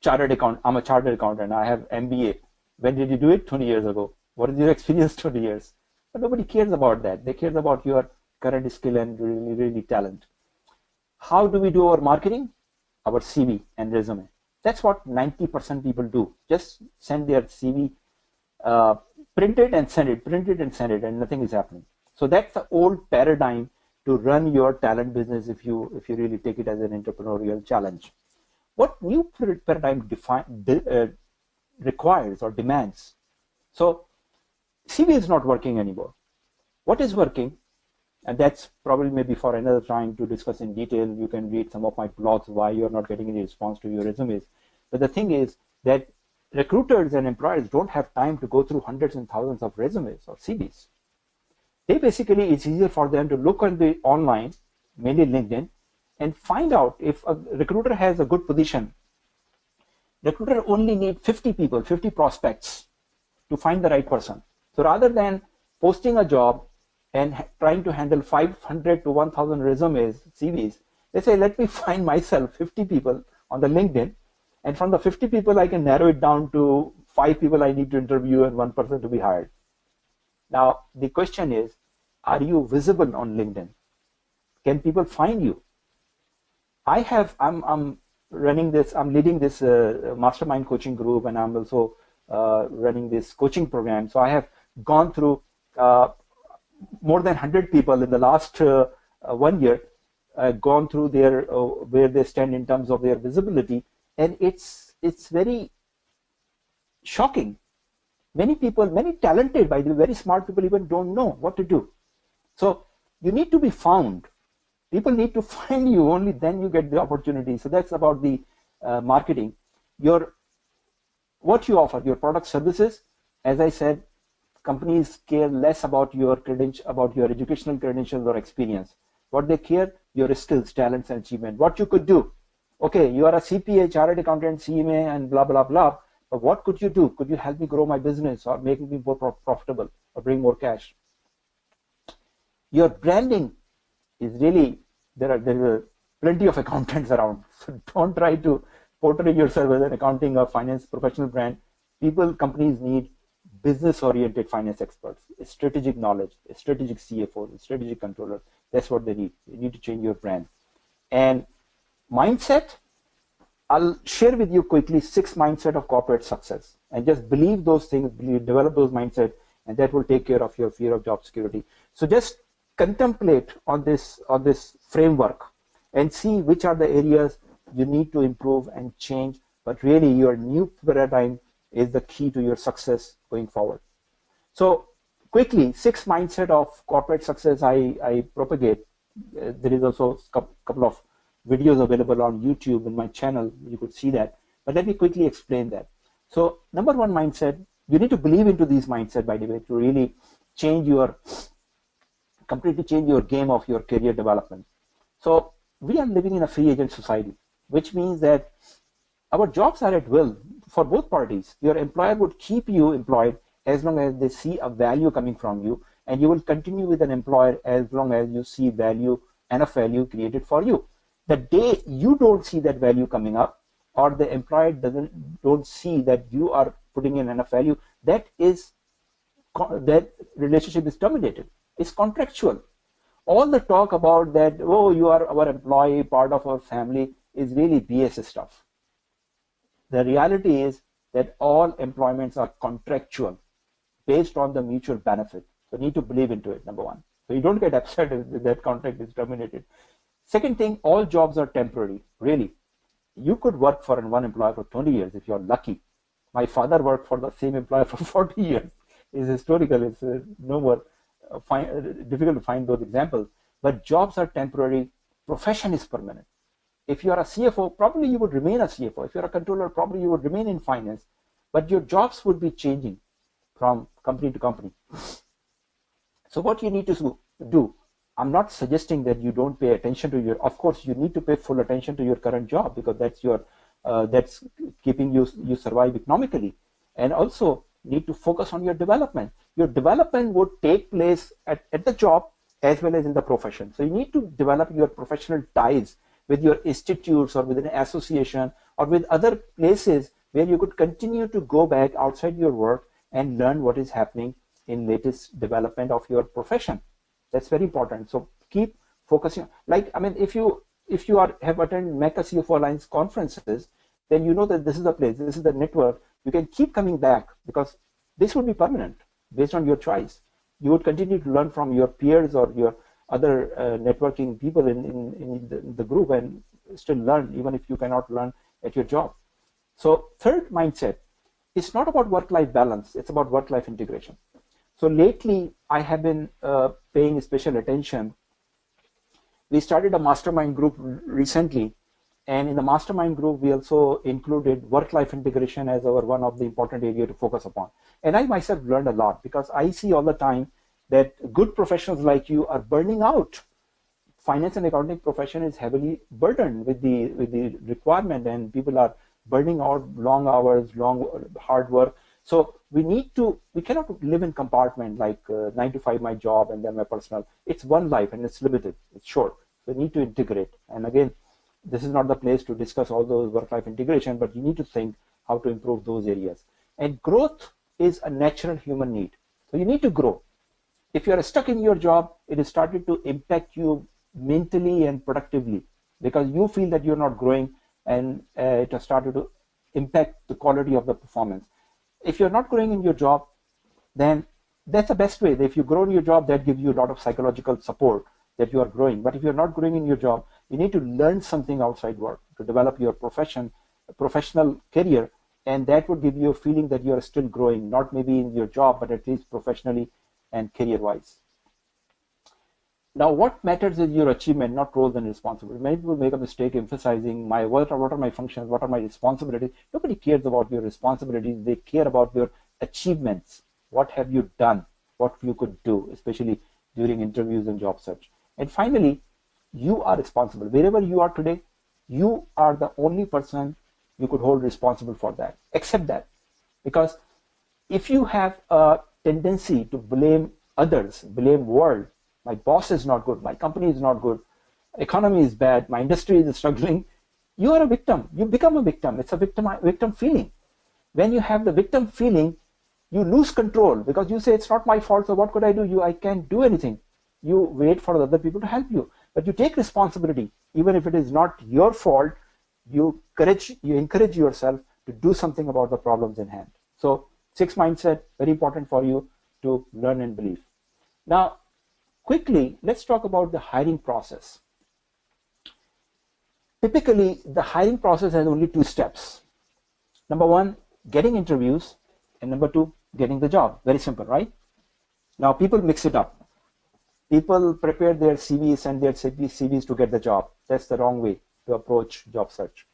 chartered account. I'm a chartered accountant. I have MBA. When did you do it? 20 years ago. What is your experience? 20 years. But nobody cares about that. They care about your current skill and really talent. How do we do our marketing? Our CV and resume. That's what 90% people do. Just send their CV, print it and send it, and nothing is happening. So that's the old paradigm to run your talent business if you really take it as an entrepreneurial challenge. What new paradigm requires or demands? So CV is not working anymore. What is working? And that's probably maybe for another time to discuss in detail. You can read some of my blogs why you're not getting any response to your resumes. But the thing is that recruiters and employers don't have time to go through hundreds and thousands of resumes or CVs. They basically, it's easier for them to look on the online, mainly LinkedIn, and find out if a recruiter has a good position. Recruiter only need 50 people, 50 prospects to find the right person. So rather than posting a job and trying to handle 500 to 1,000 resumes, CVs, they say, let me find myself 50 people on the LinkedIn, and from the 50 people, I can narrow it down to 5 people I need to interview and 1 person to be hired. Now, the question is, are you visible on LinkedIn? Can people find you? I'm running this, I'm leading this mastermind coaching group, and I'm also running this coaching program. So I have gone through more than 100 people in the last 1 year, gone through their where they stand in terms of their visibility, and it's very shocking. Many people, many talented, by the way, very smart people even don't know what to do. So you need to be found. People need to find you, only then you get the opportunity. So that's about the marketing. What you offer, your product, services. As I said, companies care less about your about your educational credentials or experience. What they care, your skills, talents, and achievement. What you could do. Okay, you are a CPA, chartered accountant, CMA, and blah blah blah. But what could you do? Could you help me grow my business or make me more profitable or bring more cash? Your branding is really, there are plenty of accountants around. So don't try to portray yourself as an accounting or finance professional brand. Companies need business-oriented finance experts, strategic knowledge, a strategic CFO, a strategic controller. That's what they need. You need to change your brand. And mindset, I'll share with you quickly 6 mindset of corporate success, and just believe those things, develop those mindset, and that will take care of your fear of job security. So just contemplate on this framework and see which are the areas you need to improve and change. But really, your new paradigm is the key to your success going forward. So quickly, 6 mindset of corporate success I propagate. There is also a couple of videos available on YouTube in my channel. You could see that. But let me quickly explain that. So number one mindset, you need to believe into these mindset, by the way, to really completely change your game of your career development. So we are living in a free agent society, which means that our jobs are at will for both parties. Your employer would keep you employed as long as they see a value coming from you, and you will continue with an employer as long as you see enough value created for you. The day you don't see that value coming up, or the employer don't see that you are putting in enough value, that relationship is terminated. It's contractual. All the talk about that, oh, you are our employee, part of our family, is really BS stuff. The reality is that all employments are contractual based on the mutual benefit. So you need to believe into it, number one. So you don't get upset if that contract is terminated. Second thing, all jobs are temporary, really. You could work for one employer for 20 years if you're lucky. My father worked for the same employer for 40 years. It's historical. It's no more difficult to find those examples. But jobs are temporary. Profession is permanent. If you are a CFO, probably you would remain a CFO. If you're a controller, probably you would remain in finance. But your jobs would be changing from company to company. So what you need to do, I'm not suggesting that you don't pay attention to of course you need to pay full attention to your current job, because that's keeping you survive economically, and also need to focus on your development. Your development would take place at the job as well as in the profession. So you need to develop your professional ties with your institutes or with an association or with other places where you could continue to go back outside your work and learn what is happening in latest development of your profession. That's very important. So keep focusing. If you have attended Meca CFO Alliance conferences, then you know that this is the place, this is the network. You can keep coming back, because this would be permanent based on your choice. You would continue to learn from your peers or your other networking people in the group, and still learn even if you cannot learn at your job. So third mindset, it's not about work-life balance, it's about work-life integration. So lately, I have been paying special attention. We started a mastermind group recently, and in the mastermind group, we also included work-life integration as one of the important areas to focus upon. And I myself learned a lot, because I see all the time that good professionals like you are burning out. Finance and accounting profession is heavily burdened with the requirement, and people are burning out long hours, long hard work. So we cannot live in compartment like 9 to 5 my job and then my personal. It's one life and it's limited, it's short. So we need to integrate. And again, this is not the place to discuss all those work-life integration, but you need to think how to improve those areas. And growth is a natural human need. So you need to grow. If you are stuck in your job, it is started to impact you mentally and productively, because you feel that you're not growing, and it has started to impact the quality of the performance. If you're not growing in your job, then that's the best way. If you grow in your job, that gives you a lot of psychological support that you are growing. But if you're not growing in your job, you need to learn something outside work to develop your professional career, and that would give you a feeling that you are still growing, not maybe in your job, but at least professionally and career-wise. Now, what matters is your achievement, not roles and responsibilities. Many people make a mistake emphasizing what are my functions, what are my responsibilities. Nobody cares about your responsibilities. They care about your achievements. What have you done? What you could do, especially during interviews and job search. And finally, you are responsible. Wherever you are today, you are the only person you could hold responsible for that. Accept that. Because if you have a tendency to blame others, blame world, my boss is not good, my company is not good, economy is bad, my industry is struggling, you are a victim. You become a victim. It's a victim feeling. When you have the victim feeling, you lose control, because you say, it's not my fault, so what could I do? I can't do anything. You wait for other people to help you. But you take responsibility. Even if it is not your fault, you encourage yourself to do something about the problems in hand. So 6 mindset, very important for you to learn and believe. Now, quickly, let's talk about the hiring process. Typically, the hiring process has only 2 steps. Number 1, getting interviews, and number 2, getting the job. Very simple, right? Now, people mix it up. People prepare their CVs, send their CVs to get the job. That's the wrong way to approach job search.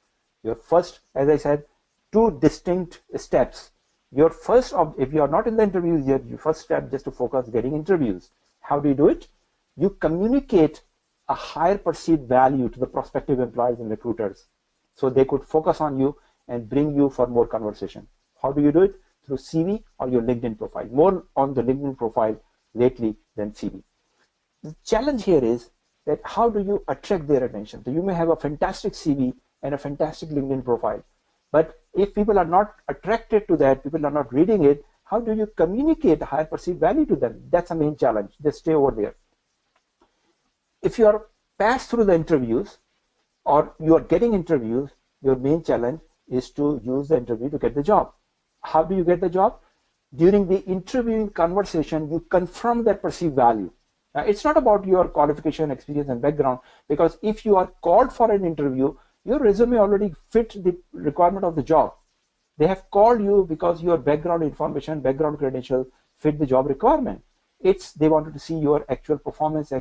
Your first, as I said, two distinct steps. Your first, if you are not in the interviews yet, your first step just to focus getting interviews. How do you do it? You communicate a higher perceived value to the prospective employers and recruiters, so they could focus on you and bring you for more conversation. How do you do it? Through CV or your LinkedIn profile. More on the LinkedIn profile lately than CV. The challenge here is that how do you attract their attention? So you may have a fantastic CV and a fantastic LinkedIn profile, but if people are not attracted to that, people are not reading it, how do you communicate higher perceived value to them? That's the main challenge. Just stay over there. If you are passed through the interviews or you are getting interviews, your main challenge is to use the interview to get the job. How do you get the job? During the interviewing conversation, you confirm that perceived value. Now, it's not about your qualification, experience, and background, because if you are called for an interview, your resume already fit the requirement of the job. They have called you because your background information, background credentials fit the job requirement. They wanted to see your actual performance,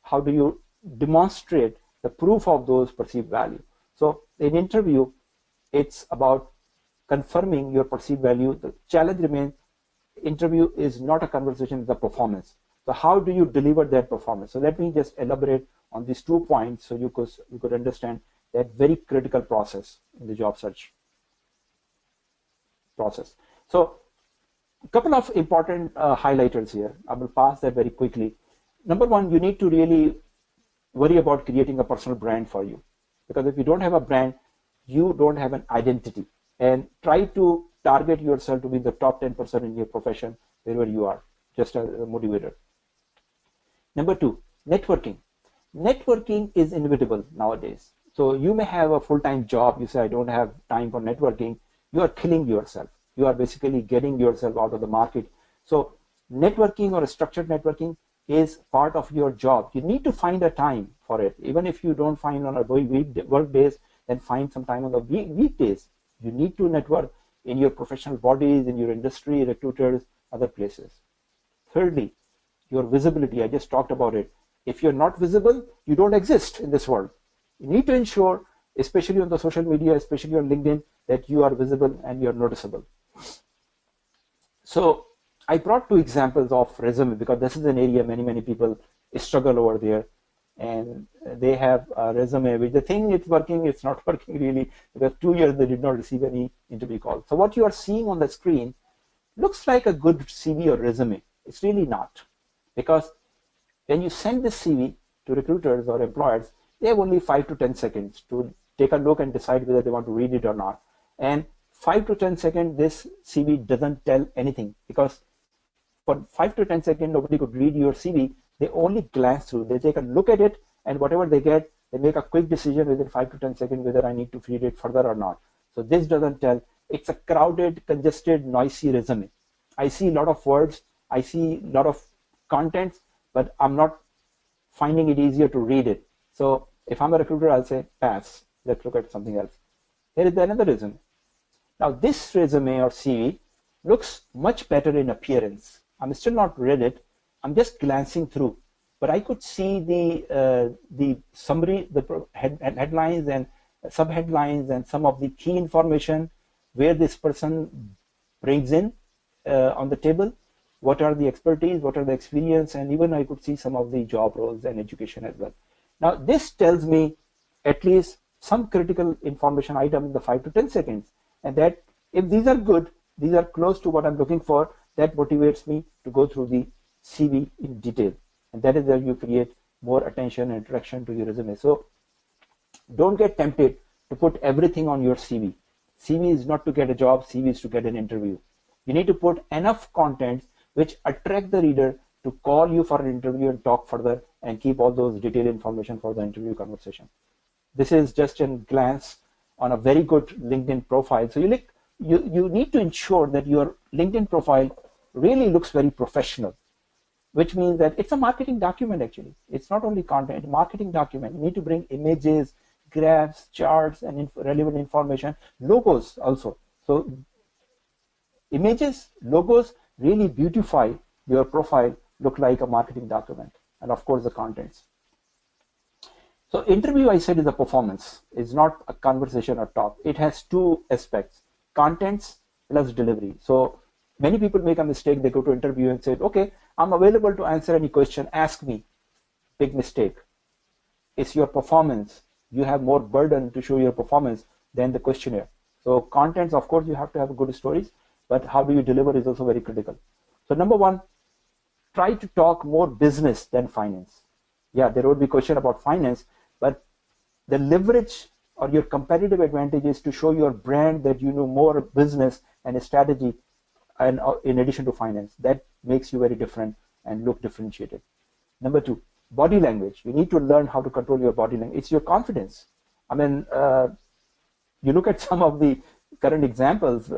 how do you demonstrate the proof of those perceived value. So in interview, it's about confirming your perceived value. The challenge remains, interview is not a conversation, it's a performance. So how do you deliver that performance? So let me just elaborate on these 2 points so you could understand that very critical process in the job search process. So a couple of important highlighters here. I will pass that very quickly. Number one, you need to really worry about creating a personal brand for you, because if you don't have a brand, you don't have an identity, and try to target yourself to be the top 10% in your profession wherever you are, just as a motivator. Number two, networking. Networking is inevitable nowadays. So you may have a full-time job, you say I don't have time for networking, you are killing yourself. You are basically getting yourself out of the market. So networking or structured networking is part of your job. You need to find a time for it. Even if you don't find on a work days, then find some time on the weekdays. You need to network in your professional bodies, in your industry, recruiters, other places. Thirdly, your visibility. I just talked about it. If you're not visible, you don't exist in this world. You need to ensure, especially on the social media, especially on LinkedIn, that you are visible and you're noticeable. So I brought 2 examples of resume because this is an area many people struggle over there, and they have a resume which they think it's working, it's not working really, because 2 years they did not receive any interview call. So what you are seeing on the screen looks like a good CV or resume. It's really not, because when you send this CV to recruiters or employers, they have only 5 to 10 seconds to take a look and decide whether they want to read it or not. And 5 to 10 seconds, this CV doesn't tell anything, because for 5 to 10 seconds, nobody could read your CV. They only glance through. They take a look at it, and whatever they get, they make a quick decision within 5 to 10 seconds whether I need to read it further or not. So this doesn't tell. It's a crowded, congested, noisy resume. I see a lot of words. I see a lot of contents, but I'm not finding it easier to read it. So if I'm a recruiter, I'll say, pass. Let's look at something else. Here is another resume. Now this resume or CV looks much better in appearance. I'm still not read it. I'm just glancing through, but I could see the summary, the headlines and subheadlines, and some of the key information where this person brings in on the table. What are the expertise? What are the experience? And even I could see some of the job roles and education as well. Now this tells me at least some critical information item in the 5 to 10 seconds, and that if these are good, these are close to what I'm looking for, that motivates me to go through the CV in detail, and that is where you create more attention and attraction to your resume. So don't get tempted to put everything on your CV. CV is not to get a job, CV is to get an interview. You need to put enough content which attract the reader to call you for an interview and talk further, and keep all those detailed information for the interview conversation. This is just a glance on a very good LinkedIn profile. So you need to ensure that your LinkedIn profile really looks very professional, which means that it's a marketing document actually. It's not only content, marketing document. You need to bring images, graphs, charts, and relevant information, logos also. So images, logos really beautify your profile, look like a marketing document, and of course the contents. So interview, I said, is a performance. It's not a conversation or talk. It has 2 aspects. contents plus delivery. So many people make a mistake. They go to interview and say, okay, I'm available to answer any question, ask me. Big mistake. It's your performance. You have more burden to show your performance than the questionnaire. So contents, of course, you have to have good stories, but how do you deliver is also very critical. So number one, try to talk more business than finance. Yeah, there would be question about finance, but the leverage or your competitive advantage is to show your brand that you know more business and strategy, and in addition to finance. That makes you very different and look differentiated. Number two, body language. You need to learn how to control your body language. It's your confidence. I mean, you look at some of the current examples.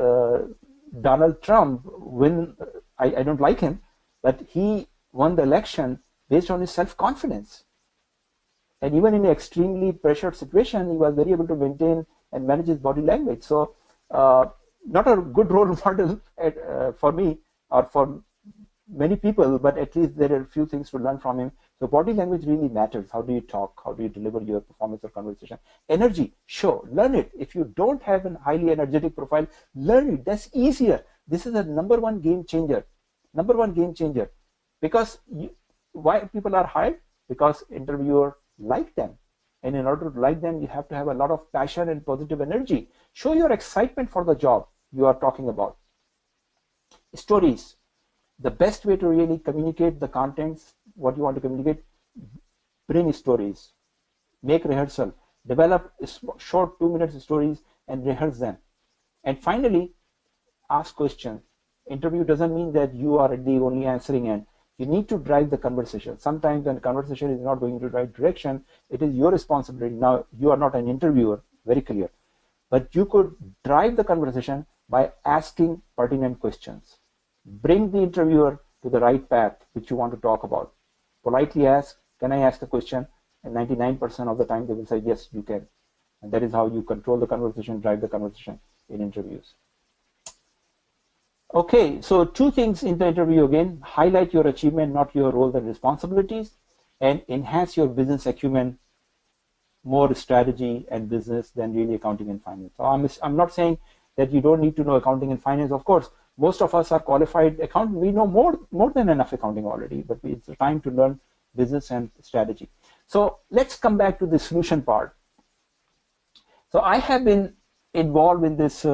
Donald Trump, I don't like him, but he won the election based on his self-confidence. And even in an extremely pressured situation, he was very able to maintain and manage his body language. So not a good role model for me or for many people, but at least there are a few things to learn from him. So body language really matters. How do you talk? How do you deliver your performance or conversation? Energy, sure, learn it. If you don't have a highly energetic profile, learn it. That's easier. This is a number one game changer. Number one game changer. Because why people are hired? Because interviewer like them. And in order to like them, you have to have a lot of passion and positive energy. Show your excitement for the job you are talking about. Stories. The best way to really communicate the contents, what you want to communicate, bring stories, make rehearsal, develop short 2-minute stories and rehearse them. And finally, ask questions. Interview doesn't mean that you are the only answering end. You need to drive the conversation. Sometimes when the conversation is not going to the right direction, it is your responsibility. Now, you are not an interviewer, very clear. But you could drive the conversation by asking pertinent questions. Bring the interviewer to the right path which you want to talk about. Politely ask, can I ask a question? And 99% of the time they will say, yes, you can. And that is how you control the conversation, drive the conversation in interviews. Okay, so two things in the interview again: highlight your achievement, not your roles and responsibilities, and enhance your business acumen, more strategy and business than really accounting and finance. So I'm not saying that you don't need to know accounting and finance. Of course, most of us are qualified accountants. We know more than enough accounting already, but it's the time to learn business and strategy. So let's come back to the solution part. So I have been involved in this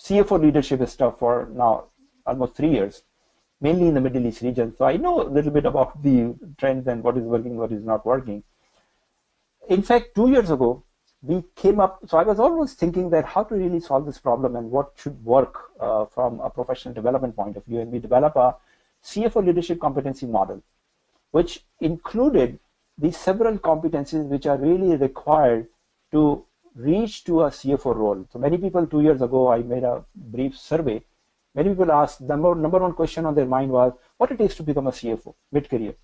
CFO leadership stuff for now almost 3 years, mainly in the Middle East region. So I know a little bit about the trends and what is working, what is not working. In fact, 2 years ago, we came up, so I was always thinking that how to really solve this problem and what should work from a professional development point of view. And we developed a CFO leadership competency model, which included the several competencies which are really required to reach to a CFO role. So many people, 2 years ago, I made a brief survey. Many people asked, the number one question on their mind was, what it takes to become a CFO mid-career?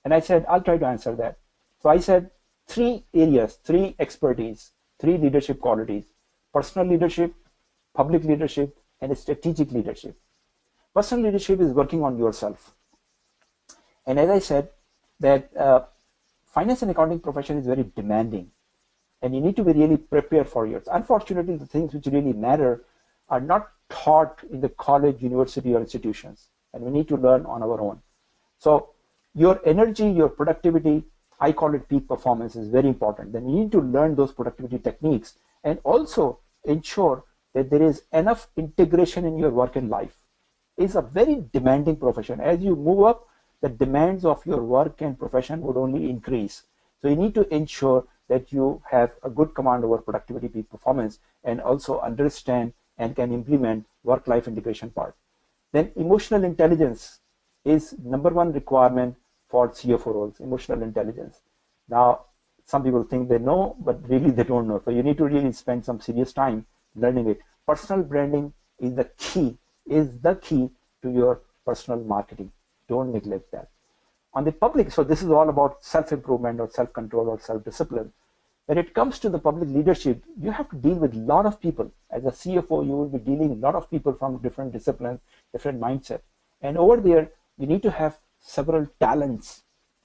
And I said, I'll try to answer that. So I said, 3 areas, 3 expertise, 3 leadership qualities: personal leadership, public leadership, and strategic leadership. Personal leadership is working on yourself. And as I said, that finance and accounting profession is very demanding, and you need to be really prepared for yours. Unfortunately, the things which really matter are not taught in the college, university, or institutions, and we need to learn on our own. So your energy, your productivity, I call it peak performance, is very important. Then you need to learn those productivity techniques and also ensure that there is enough integration in your work and life. It's a very demanding profession. As you move up, the demands of your work and profession would only increase. So you need to ensure that you have a good command over productivity, peak performance, and also understand and can implement work-life integration part. Then emotional intelligence is number one requirement for CFO roles, emotional intelligence. Now, some people think they know, but really they don't know. So you need to really spend some serious time learning it. Personal branding is the key to your personal marketing. Don't neglect that. On the public, so this is all about self-improvement or self-control or self-discipline. When it comes to the public leadership, you have to deal with a lot of people. As a CFO, you will be dealing with a lot of people from different disciplines, different mindsets. And over there, you need to have several talents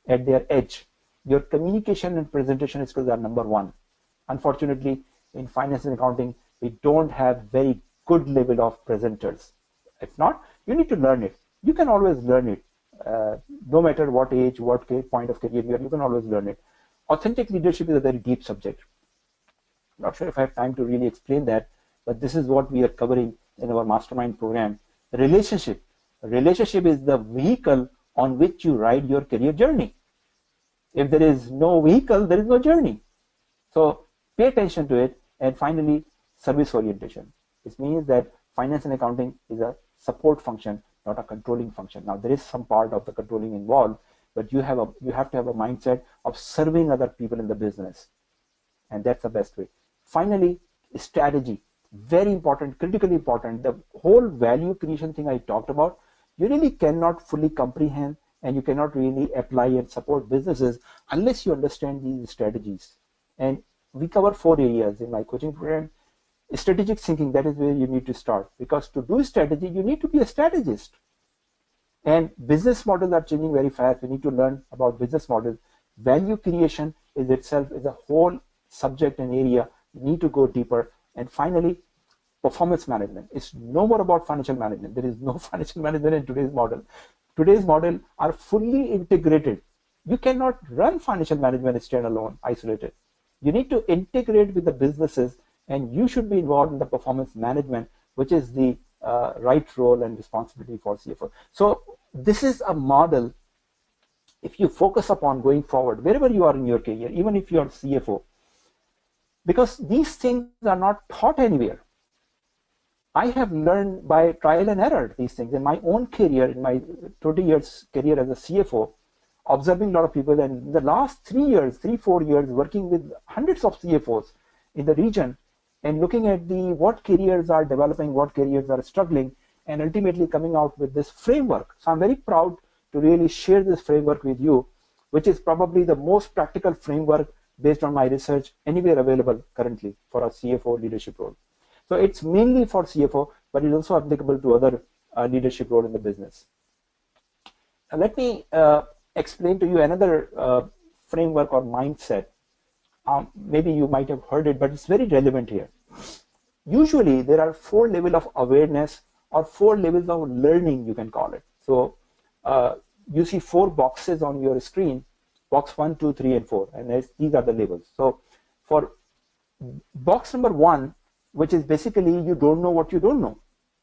at their edge. Your communication and presentation skills are number one. Unfortunately, in finance and accounting, we don't have very good level of presenters. If not, you need to learn it. You can always learn it. No matter what age, what point of career you are, you can always learn it. Authentic leadership is a very deep subject. I'm not sure if I have time to really explain that, but this is what we are covering in our mastermind program. Relationship. Relationship is the vehicle on which you ride your career journey. If there is no vehicle, there is no journey. So pay attention to it. And finally, service orientation. This means that finance and accounting is a support function, not a controlling function. Now, there is some part of the controlling involved, but you have to have a mindset of serving other people in the business. And that's the best way. Finally, strategy. Very important, critically important. The whole value creation thing I talked about, you really cannot fully comprehend and you cannot really apply and support businesses unless you understand these strategies. And we cover 4 areas in my coaching program. Strategic thinking, that is where you need to start, because to do strategy, you need to be a strategist. And business models are changing very fast. We need to learn about business models. Value creation is itself is a whole subject and area. You need to go deeper. And finally, performance management. It's no more about financial management. There is no financial management in today's model. Today's model are fully integrated. You cannot run financial management standalone, isolated. You need to integrate with the businesses, and you should be involved in the performance management, which is the right role and responsibility for CFO. So this is a model. If you focus upon going forward, wherever you are in your career, even if you are CFO, because these things are not taught anywhere. I have learned by trial and error these things in my own career, in my 20 years career as a CFO, observing a lot of people, and in the last 4 years, working with hundreds of CFOs in the region and looking at what careers are developing, what careers are struggling, and ultimately coming out with this framework. So I'm very proud to really share this framework with you, which is probably the most practical framework based on my research anywhere available currently for a CFO leadership role. So it's mainly for CFO, but it's also applicable to other leadership role in the business. Now let me explain to you another framework or mindset. Maybe you might have heard it, but it's very relevant here. Usually there are 4 levels of awareness or 4 levels of learning, you can call it. So you see 4 boxes on your screen, box 1, 2, 3, and 4, and these are the levels. So for box number 1, which is basically you don't know what you don't know,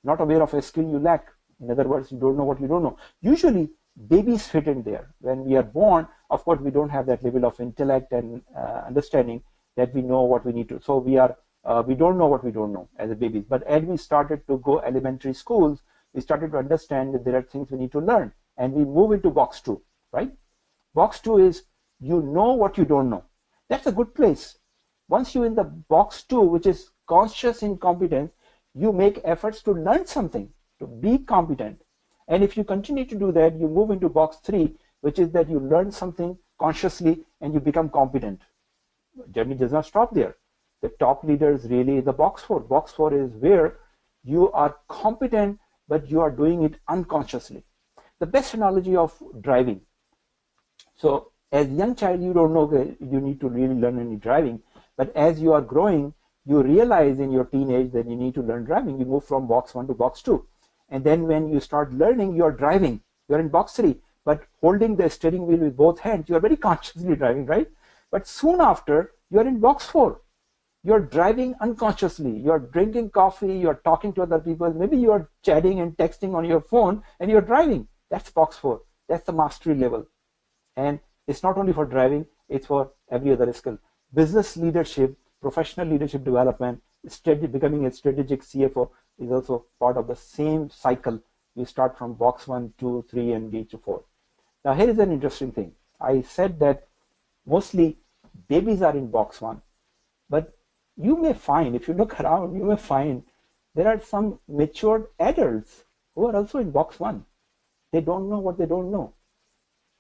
not aware of a skill you lack. In other words, you don't know what you don't know. Usually babies fit in there. When we are born, of course, we don't have that level of intellect and understanding that we know what we need to. So we don't know what we don't know as a baby. But as we started to go elementary schools, we started to understand that there are things we need to learn, and we move into box 2, right? Box 2 is you know what you don't know. That's a good place. Once you're in the box 2, which is conscious incompetence, you make efforts to learn something, to be competent. And if you continue to do that, you move into box 3, which is that you learn something consciously and you become competent. Journey does not stop there. The top leaders really is the box 4. Box 4 is where you are competent, but you are doing it unconsciously. The best analogy of driving. So as a young child, you don't know that you need to really learn any driving, but as you are growing, you realize in your teenage that you need to learn driving. You move from box 1 to box 2. And then when you start learning, you're driving. You're in box 3, but holding the steering wheel with both hands, you're very consciously driving, right? But soon after, you're in box 4. You're driving unconsciously. You're drinking coffee, you're talking to other people. Maybe you're chatting and texting on your phone and you're driving. That's box 4. That's the mastery level. And it's not only for driving, it's for every other skill. Business leadership, professional leadership development, becoming a strategic CFO is also part of the same cycle. You start from box 1, 2, 3, and get to 4. Now here is an interesting thing. I said that mostly babies are in box 1, but you may find, if you look around, you may find there are some matured adults who are also in box 1. They don't know what they don't know.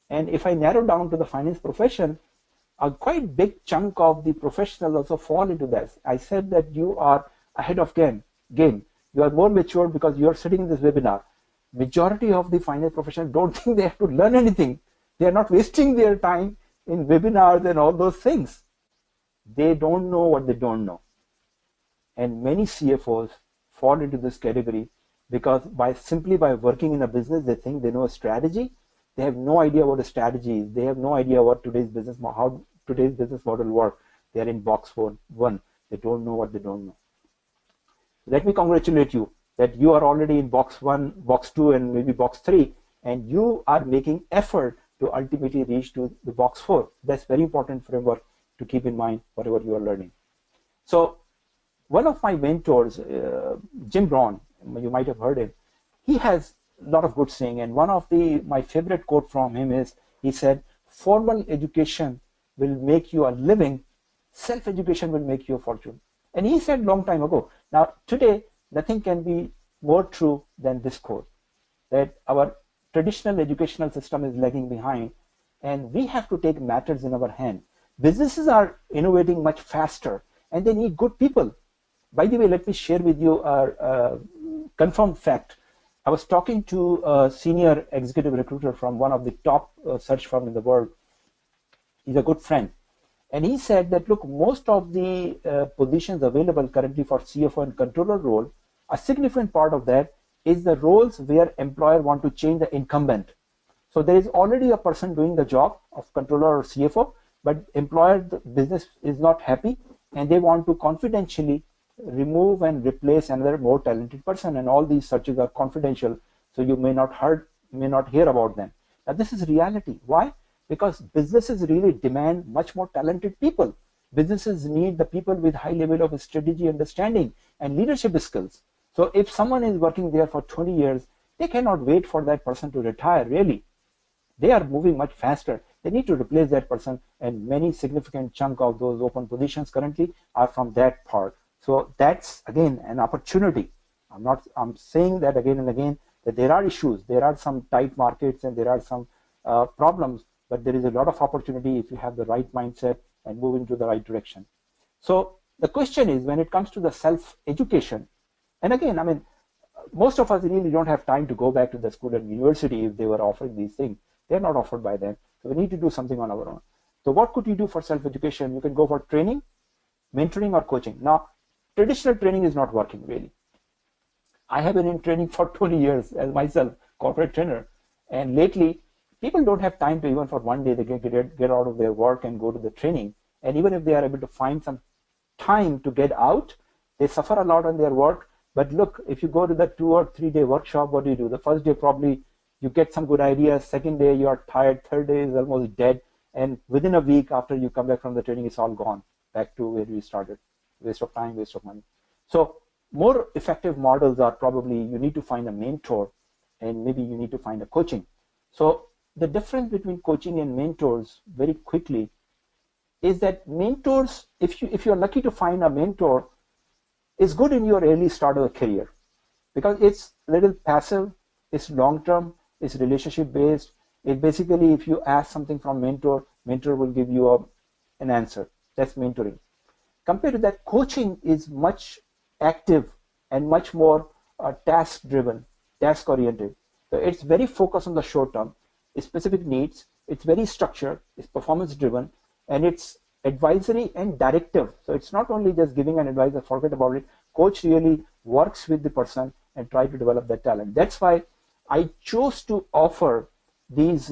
And if I narrow down to the finance profession, a quite big chunk of the professionals also fall into that. I said that you are ahead of game. You are more mature because you are sitting in this webinar. Majority of the finance professionals don't think they have to learn anything. They are not wasting their time in webinars and all those things. They don't know what they don't know. And many CFOs fall into this category because simply by working in a business, they think they know a strategy. They have no idea what a strategy is. They have no idea what how today's business model works. They are in box one. They don't know what they don't know. Let me congratulate you that you are already in box one, box two, and maybe box three, and you are making effort to ultimately reach to the box four. That's very important framework to keep in mind whatever you are learning. So one of my mentors, Jim Brown, you might have heard him, he has a lot of good saying, and one of my favorite quote from him is, he said, formal education will make you a living, self-education will make you a fortune. And he said long time ago. Now today, nothing can be more true than this quote, that our traditional educational system is lagging behind, and we have to take matters in our hand. Businesses are innovating much faster, and they need good people. By the way, let me share with you a confirmed fact. I was talking to a senior executive recruiter from one of the top search firms in the world. He's a good friend. And he said that, look, most of the positions available currently for CFO and controller role, a significant part of that is the roles where employer want to change the incumbent. So there is already a person doing the job of controller or CFO, but the business is not happy, and they want to confidentially remove and replace another more talented person, and all these searches are confidential, so you may not hear about them. Now this is reality. Why? Because businesses really demand much more talented people. Businesses need the people with high level of strategy understanding and leadership skills. So if someone is working there for 20 years, they cannot wait for that person to retire, really. They are moving much faster. They need to replace that person, and many significant chunk of those open positions currently are from that part. So that's again an opportunity. I'm saying that again and again, that there are issues, there are some tight markets, and there are some problems, but there is a lot of opportunity if you have the right mindset and move into the right direction. So the question is, when it comes to the self-education, and again, I mean, most of us really don't have time to go back to the school and university if they were offering these things. They're not offered by them. So we need to do something on our own. So what could you do for self-education? You can go for training, mentoring, or coaching. Now, traditional training is not working really. I have been in training for 20 years as myself, corporate trainer. And lately, people don't have time to, even for one day, they get out of their work and go to the training. And even if they are able to find some time to get out, they suffer a lot on their work. But look, if you go to the 2 or 3 day workshop, what do? The first day, probably you get some good ideas. Second day, you are tired. Third day is almost dead. And within a week after you come back from the training, it's all gone back to where we started. Waste of time, waste of money. So more effective models are probably, you need to find a mentor, and maybe you need to find a coaching. So the difference between coaching and mentors, very quickly, is that mentors, if you're lucky to find a mentor, is good in your early start of a career, because it's a little passive, it's long-term, it's relationship-based. It basically, if you ask something from mentor will give you an answer. That's mentoring. Compared to that, coaching is much active and much more task-driven, task-oriented. So it's very focused on the short term, it's specific needs, it's very structured, it's performance-driven, and it's advisory and directive. So it's not only just giving an advice and forget about it. Coach really works with the person and try to develop that talent. That's why I chose to offer these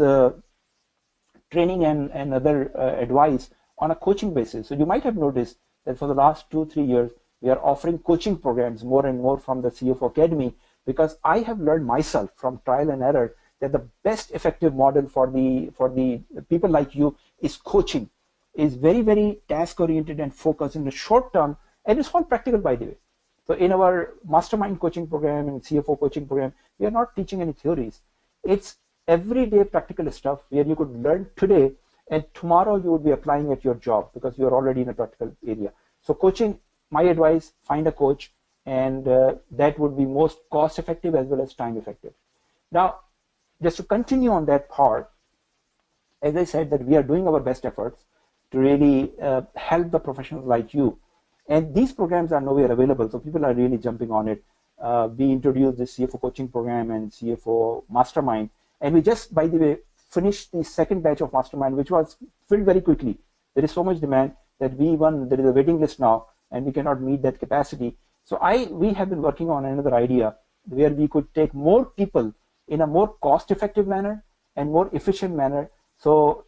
training and other advice on a coaching basis. So you might have noticed that for the last 2-3 years, we are offering coaching programs more and more from the CFO Academy, because I have learned myself from trial and error that the best effective model for the people like you is coaching. Is very, very task oriented and focused in the short term, and it's all practical, by the way. So in our mastermind coaching program and CFO coaching program, we are not teaching any theories. It's everyday practical stuff where you could learn today, and tomorrow you would be applying at your job because you're already in a practical area. So coaching, my advice, find a coach, and that would be most cost effective as well as time effective. Now, just to continue on that part, as I said, that we are doing our best efforts to really help the professionals like you. And these programs are nowhere available, so people are really jumping on it. We introduced the CFO coaching program and CFO mastermind, and we just, by the way, finished the second batch of mastermind, which was filled very quickly. There is so much demand that there is a waiting list now, and we cannot meet that capacity. So we have been working on another idea where we could take more people in a more cost-effective manner and more efficient manner, so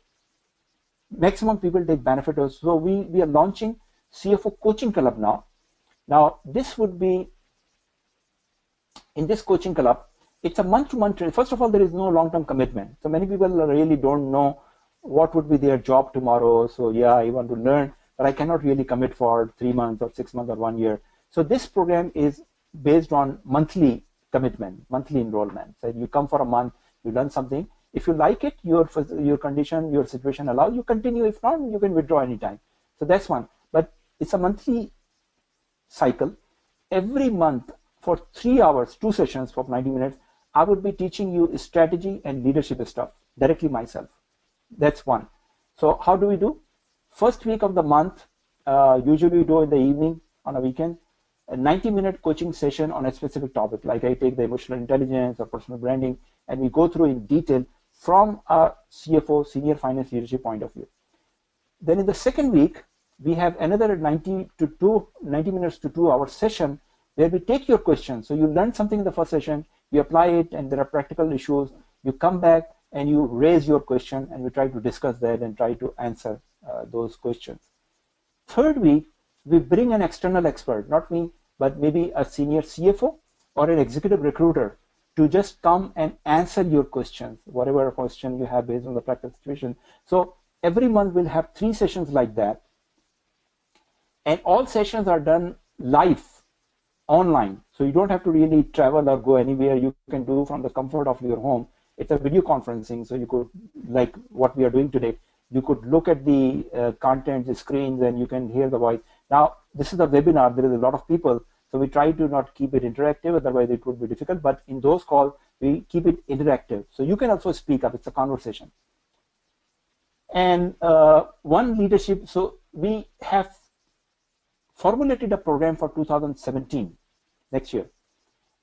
maximum people take benefit of. So we are launching CFO coaching club now. Now this would be, in this coaching club, it's a month-to-month training. First of all, there is no long-term commitment. So many people really don't know what would be their job tomorrow. So yeah, I want to learn, but I cannot really commit for 3 months or 6 months or 1 year. So this program is based on monthly commitment, monthly enrollment. So you come for a month, you learn something. If you like it, your condition, your situation allows, you continue. If not, you can withdraw anytime. So that's one. But it's a monthly cycle. Every month for 3 hours, 2 sessions for 90 minutes, I would be teaching you strategy and leadership stuff directly myself. That's one. So how do we do? First week of the month, usually we do in the evening on a weekend, a 90-minute coaching session on a specific topic. Like I take the emotional intelligence or personal branding, and we go through in detail from a CFO, senior finance leadership point of view. Then in the second week, we have another 90 minutes to 2 hour session where we take your questions. So you learn something in the first session, you apply it, and there are practical issues. You come back and you raise your question, and we try to discuss that and try to answer those questions. Third week, we bring an external expert, not me, but maybe a senior CFO or an executive recruiter, to just come and answer your questions, whatever question you have based on the practical situation. So every month we'll have 3 sessions like that. And all sessions are done live, online. So you don't have to really travel or go anywhere. You can do from the comfort of your home. It's a video conferencing, so you could, like what we are doing today, you could look at the content, the screens, and you can hear the voice. Now, this is a webinar. There is a lot of people, so we try to not keep it interactive, otherwise it would be difficult. But in those calls, we keep it interactive. So you can also speak up. It's a conversation. And one leadership, so we have formulated a program for 2017, next year.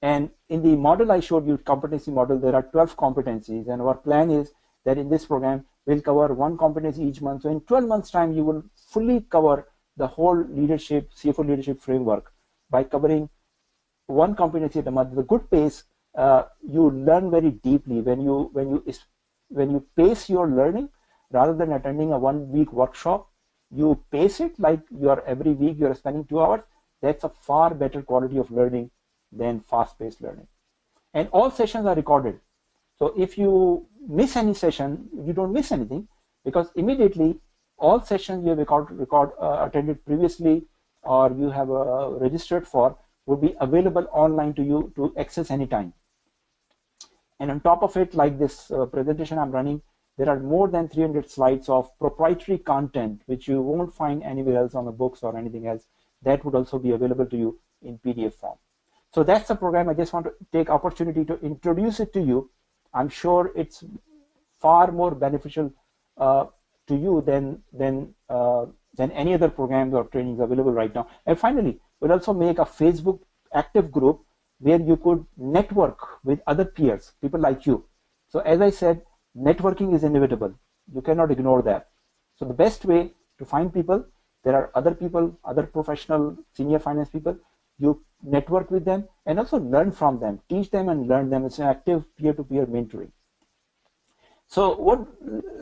And in the model I showed you, competency model, there are 12 competencies. And our plan is that in this program, we'll cover 1 competency each month. So in 12 months time, you will fully cover the whole leadership, CFO leadership framework by covering 1 competency at a month. With a good pace, you learn very deeply. When you pace your learning, rather than attending a 1-week workshop, you pace it like every week you're spending 2 hours. That's a far better quality of learning than fast-paced learning. And all sessions are recorded. So if you miss any session, you don't miss anything, because immediately all sessions you have attended previously or you have registered for will be available online to you to access anytime. And on top of it, like this presentation I'm running, there are more than 300 slides of proprietary content which you won't find anywhere else on the books or anything else. That would also be available to you in PDF form. So that's the program. I just want to take opportunity to introduce it to you. I'm sure it's far more beneficial to you than any other programs or trainings available right now. And finally, we'll also make a Facebook active group where you could network with other peers, people like you. So as I said, networking is inevitable. You cannot ignore that. So the best way to find people, there are other people, other professional senior finance people. You network with them and also learn from them, teach them and learn them. It's an active peer-to-peer mentoring. So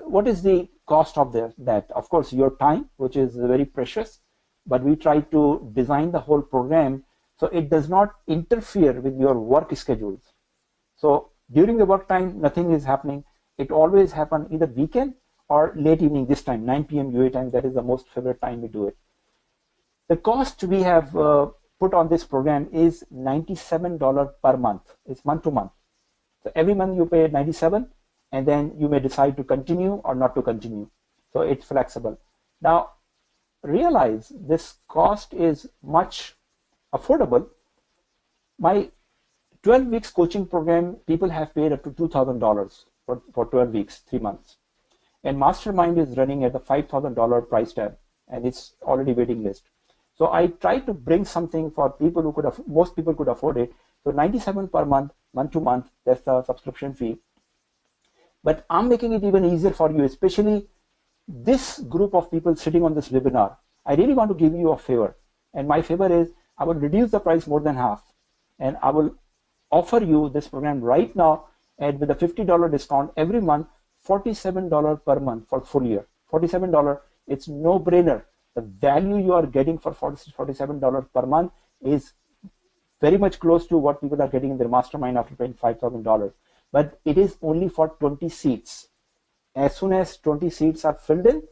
what is the cost of that? Of course, your time, which is very precious, but we try to design the whole program so it does not interfere with your work schedules. So during the work time, nothing is happening. It always happens either weekend or late evening, this time, 9 p.m. UA time. That is the most favorite time we do it. The cost we have put on this program is $97 per month. It's month to month. So every month you pay $97, and then you may decide to continue or not to continue. So it's flexible. Now, realize this cost is much affordable. My 12 weeks coaching program, people have paid up to $2,000 for 12 weeks, 3 months. And Mastermind is running at the $5,000 price tag, and it's already waiting list. So I try to bring something for people who could, most people could afford it. So $97 per month, month to month, that's the subscription fee. But I'm making it even easier for you, especially this group of people sitting on this webinar. I really want to give you a favor. And my favor is I will reduce the price more than half, and I will offer you this program right now, and with a $50 discount every month, $47 per month for full year. $47, it's no brainer. The value you are getting for $47 per month is very much close to what people are getting in their mastermind after paying $5,000. But it is only for 20 seats. As soon as 20 seats are filled in,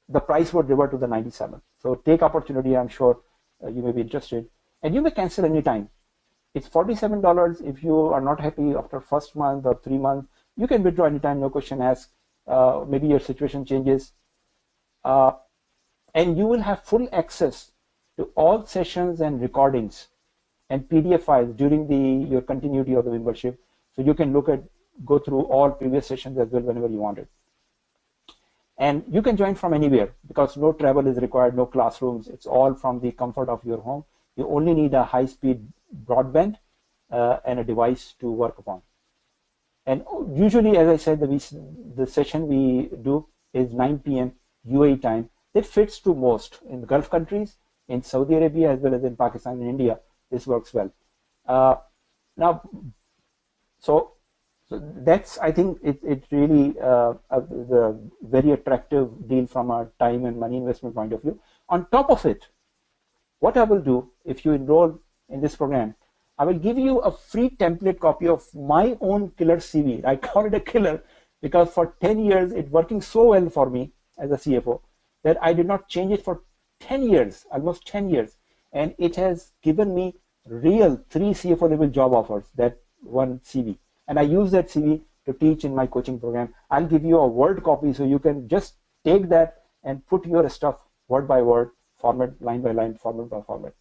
the price would revert to the 97. So take opportunity. I'm sure you may be interested, and you may cancel anytime. It's $47. If you are not happy after first month or 3 months, you can withdraw anytime, no question asked. Maybe your situation changes, and you will have full access to all sessions and recordings and PDF files during your continuity of the membership. So you can go through all previous sessions as well whenever you want it. And you can join from anywhere because no travel is required, no classrooms. It's all from the comfort of your home. You only need a high-speed broadband and a device to work upon. And usually, as I said, the session we do is 9 p.m. UAE time. It fits to most in the Gulf countries, in Saudi Arabia, as well as in Pakistan and India. This works well. So that's, I think, it really the very attractive deal from a time and money investment point of view. On top of it, what I will do if you enroll in this program, I will give you a free template copy of my own killer CV. I call it a killer because for 10 years it's working so well for me as a CFO that I did not change it for 10 years, almost 10 years. And it has given me real 3 CFO level job offers, that one CV. And I use that CV to teach in my coaching program. I'll give you a Word copy so you can just take that and put your stuff word by word, format, line by line, format by format.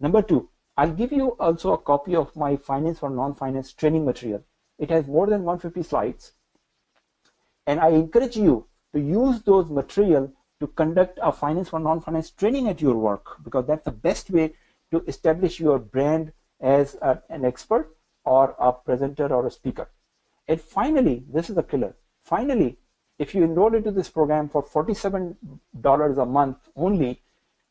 Number 2, I'll give you also a copy of my finance for non-finance training material. It has more than 150 slides. And I encourage you to use those material to conduct a finance for non-finance training at your work, because that's the best way to establish your brand as an expert or a presenter or a speaker. And finally, this is a killer. Finally, if you enroll into this program for $47 a month only,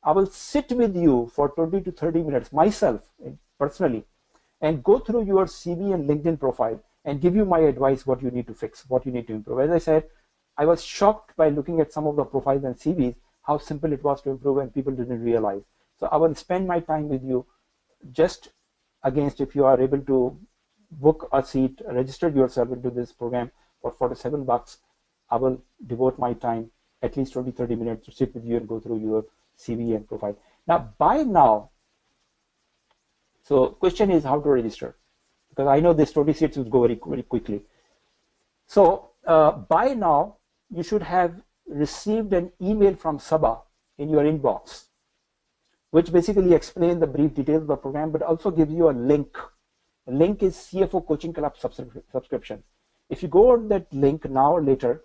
I will sit with you for 20 to 30 minutes myself personally and go through your CV and LinkedIn profile and give you my advice, what you need to fix, what you need to improve. As I said, I was shocked by looking at some of the profiles and CVs, how simple it was to improve and people didn't realize. So I will spend my time with you just against if you are able to book a seat, register yourself into this program for $47. I will devote my time, at least 20-30 minutes, to sit with you and go through your CV and profile. Now, by now, so question is how to register, because I know this 20 seats will go very quickly. So by now, you should have received an email from Sabah in your inbox, which basically explains the brief details of the program, but also gives you a link. The link is CFO Coaching Club subscription. If you go on that link now or later,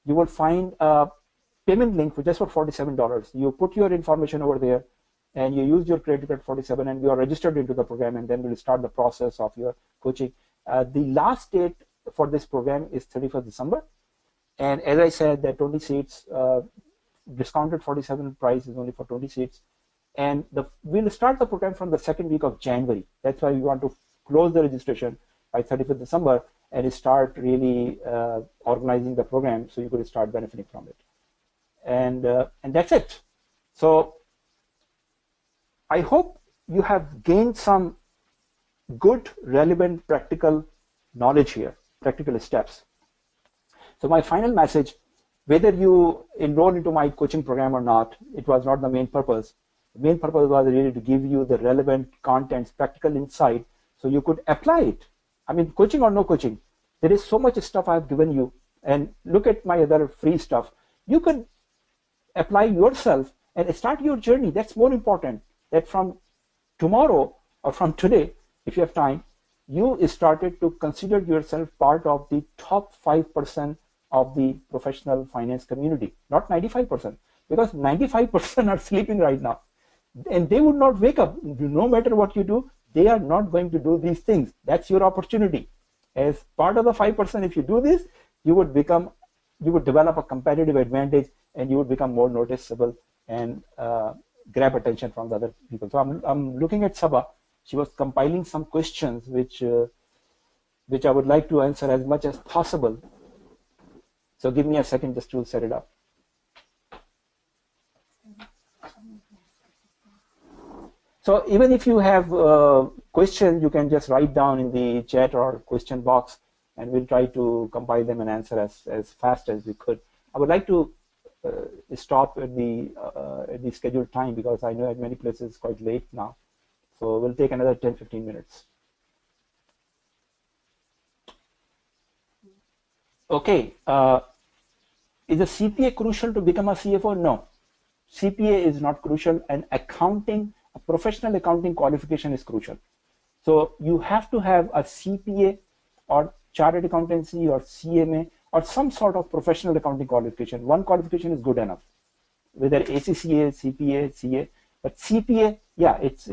you will find a payment link for just for $47. You put your information over there and you use your credit card $47 and you are registered into the program, and then we'll start the process of your coaching. The last date for this program is 31st December. And as I said, there are 20 seats, discounted $47 price is only for 20 seats. And we'll start the program from the second week of January. That's why we want to close the registration by 31st December and start really organizing the program so you could start benefiting from it. And that's it. So I hope you have gained some good, relevant, practical knowledge here, practical steps. So my final message, whether you enroll into my coaching program or not, it was not the main purpose. The main purpose was really to give you the relevant contents, practical insight, so you could apply it. I mean, coaching or no coaching, there is so much stuff I've given you. And look at my other free stuff. You can apply yourself and start your journey. That's more important. That from tomorrow or from today, if you have time, you started to consider yourself part of the top 5% of the professional finance community, not 95%, because 95% are sleeping right now. And they would not wake up. No matter what you do, they are not going to do these things. That's your opportunity. As part of the 5%, if you do this, you would develop a competitive advantage and you would become more noticeable and grab attention from the other people. So I'm looking at Sabha. She was compiling some questions which I would like to answer as much as possible. So give me a second just to set it up. So even if you have questions, you can just write down in the chat or question box, and we'll try to compile them and answer as fast as we could. I would like to stop at the scheduled time because I know at many places it's quite late now. So we'll take another 10-15 minutes. Okay. Is a CPA crucial to become a CFO? No. CPA is not crucial, and accounting, a professional accounting qualification is crucial. So you have to have a CPA or chartered accountancy or CMA or some sort of professional accounting qualification. One qualification is good enough, whether ACCA, CPA, CA. But CPA, yeah, it's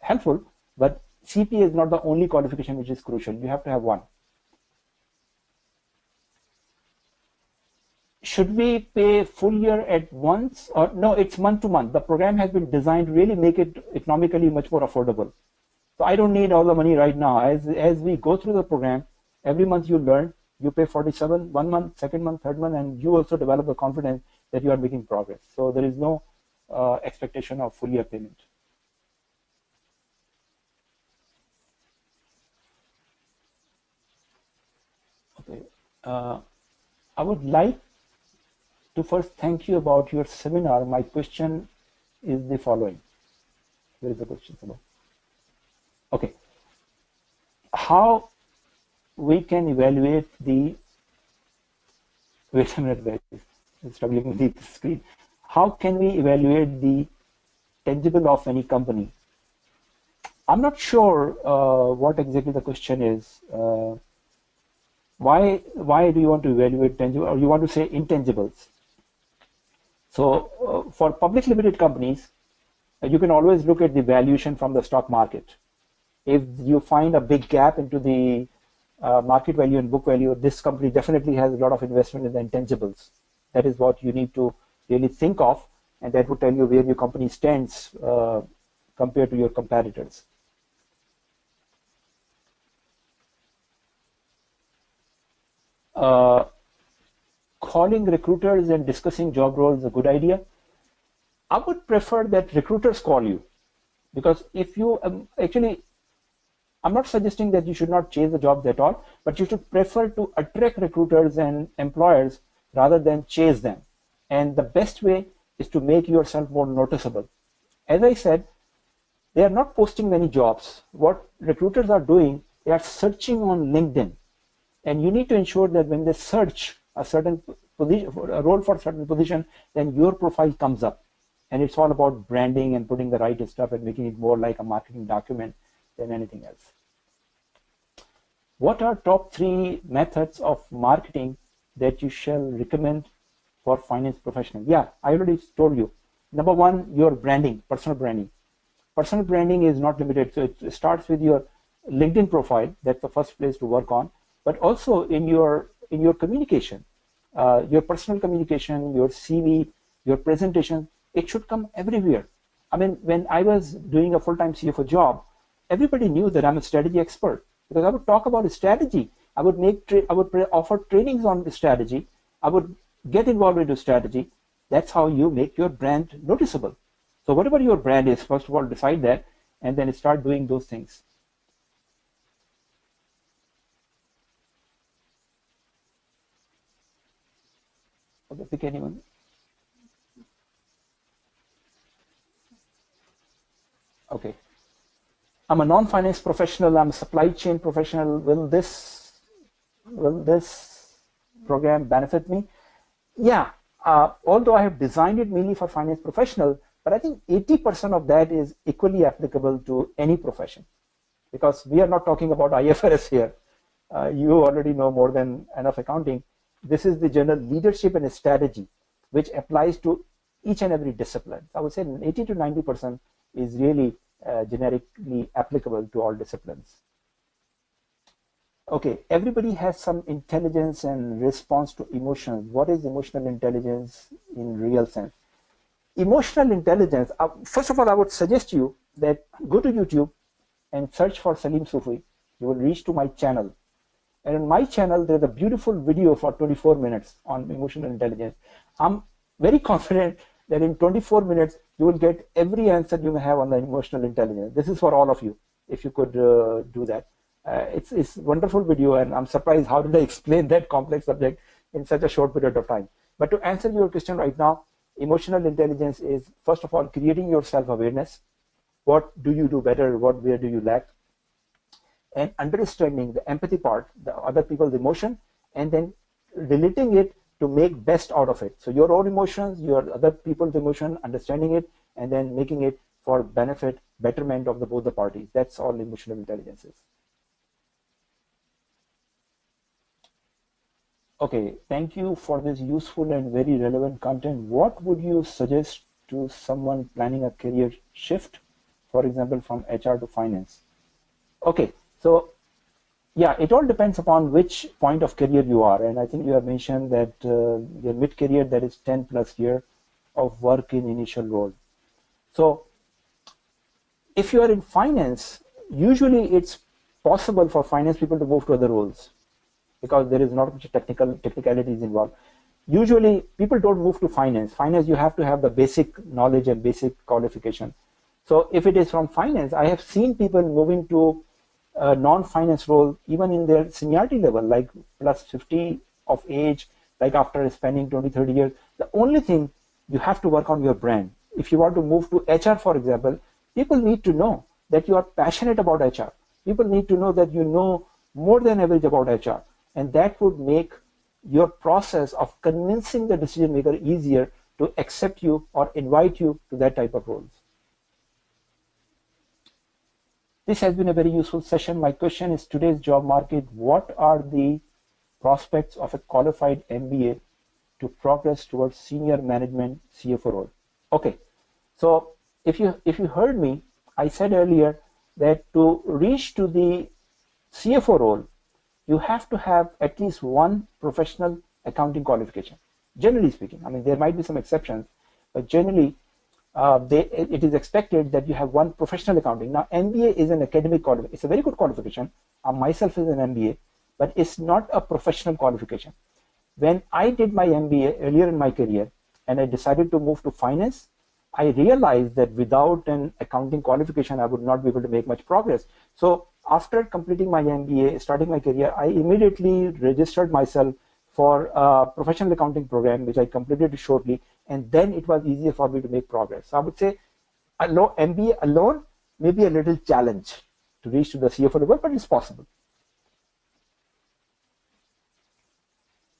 helpful, but CPA is not the only qualification which is crucial. You have to have one. Should we pay full year at once, or no? It's month to month. The program has been designed to really make it economically much more affordable. So I don't need all the money right now. As we go through the program, every month you learn. You pay 47 one month, second month, third month, and you also develop the confidence that you are making progress. So there is no expectation of full year payment. Okay. I would like to first thank you about your seminar. My question is the following. Where is the question about? Okay. How we can evaluate the, wait a minute, guys, I'm struggling with the screen. How can we evaluate the tangible of any company? I'm not sure what exactly the question is. Why do you want to evaluate tangible, or you want to say intangibles? So for public limited companies, you can always look at the valuation from the stock market. If you find a big gap into the market value and book value, this company definitely has a lot of investment in the intangibles. That is what you need to really think of, and that would tell you where your company stands compared to your competitors. Calling recruiters and discussing job roles is a good idea. I would prefer that recruiters call you, because if you actually, I'm not suggesting that you should not chase the jobs at all, but you should prefer to attract recruiters and employers rather than chase them. And the best way is to make yourself more noticeable. As I said, they are not posting many jobs. What recruiters are doing, they are searching on LinkedIn. And you need to ensure that when they search a certain position, a role for a certain position, then your profile comes up. And it's all about branding and putting the right stuff and making it more like a marketing document than anything else. What are top 3 methods of marketing that you shall recommend for finance professionals? Yeah, I already told you. Number 1, your branding, personal branding. Personal branding is not limited. So it starts with your LinkedIn profile. That's the first place to work on. But also in your communication, your personal communication, your CV, your presentation, it should come everywhere. I mean, when I was doing a full-time CFO job, everybody knew that I'm a strategy expert, because I would talk about strategy. I would offer trainings on strategy. I would get involved into strategy. That's how you make your brand noticeable. So whatever your brand is, first of all, decide that, and then start doing those things. Okay, pick anyone. Okay. I'm a non-finance professional. I'm a supply chain professional. Will this program benefit me? Yeah. Although I have designed it mainly for finance professional, but I think 80% of that is equally applicable to any profession, because we are not talking about IFRS here. You already know more than enough accounting. This is the general leadership and strategy, which applies to each and every discipline. I would say 80 to 90% is really generically applicable to all disciplines. Okay, everybody has some intelligence and response to emotions. What is emotional intelligence in real sense? Emotional intelligence, first of all, I would suggest you that go to YouTube and search for Salim Sufi. You will reach to my channel. And on my channel, there's a beautiful video for 24 minutes on emotional intelligence. I'm very confident that in 24 minutes, you will get every answer you may have on the emotional intelligence. This is for all of you, if you could do that. It's a wonderful video, and I'm surprised how did I explain that complex subject in such a short period of time. But to answer your question right now, emotional intelligence is, first of all, creating your self-awareness. What do you do better? Where do you lack? And understanding the empathy part, the other people's emotion, and then relating it to make best out of it. So your own emotions, your other people's emotion, understanding it, and then making it for benefit, betterment of both the parties. That's all emotional intelligence is. Okay, thank you for this useful and very relevant content. What would you suggest to someone planning a career shift, for example, from HR to finance? Okay, so yeah, it all depends upon which point of career you are. And I think you have mentioned that your mid-career, that is 10 plus year of work in initial role. So if you are in finance, usually it's possible for finance people to move to other roles, because there is not much technicalities involved. Usually people don't move to finance. Finance, you have to have the basic knowledge and basic qualification. So if it is from finance, I have seen people moving to a non-finance role, even in their seniority level, like plus 50 of age, like after spending 20, 30 years. The only thing, you have to work on your brand. If you want to move to HR, for example, people need to know that you are passionate about HR. People need to know that you know more than average about HR. And that would make your process of convincing the decision maker easier to accept you or invite you to that type of roles. This has been a very useful session. My question is, today's job market, what are the prospects of a qualified MBA to progress towards senior management CFO role? Okay, so if you heard me, I said earlier that to reach to the CFO role, you have to have at least one professional accounting qualification. Generally speaking, I mean, there might be some exceptions, but generally, it is expected that you have one professional accounting. Now, MBA is an academic qualification. It's a very good qualification. I myself is an MBA, but it's not a professional qualification. When I did my MBA earlier in my career and I decided to move to finance, I realized that without an accounting qualification, I would not be able to make much progress. So after completing my MBA, starting my career, I immediately registered myself for a professional accounting program, which I completed shortly, and then it was easier for me to make progress. So I would say MBA alone may be a little challenge to reach to the CFO level, but it's possible.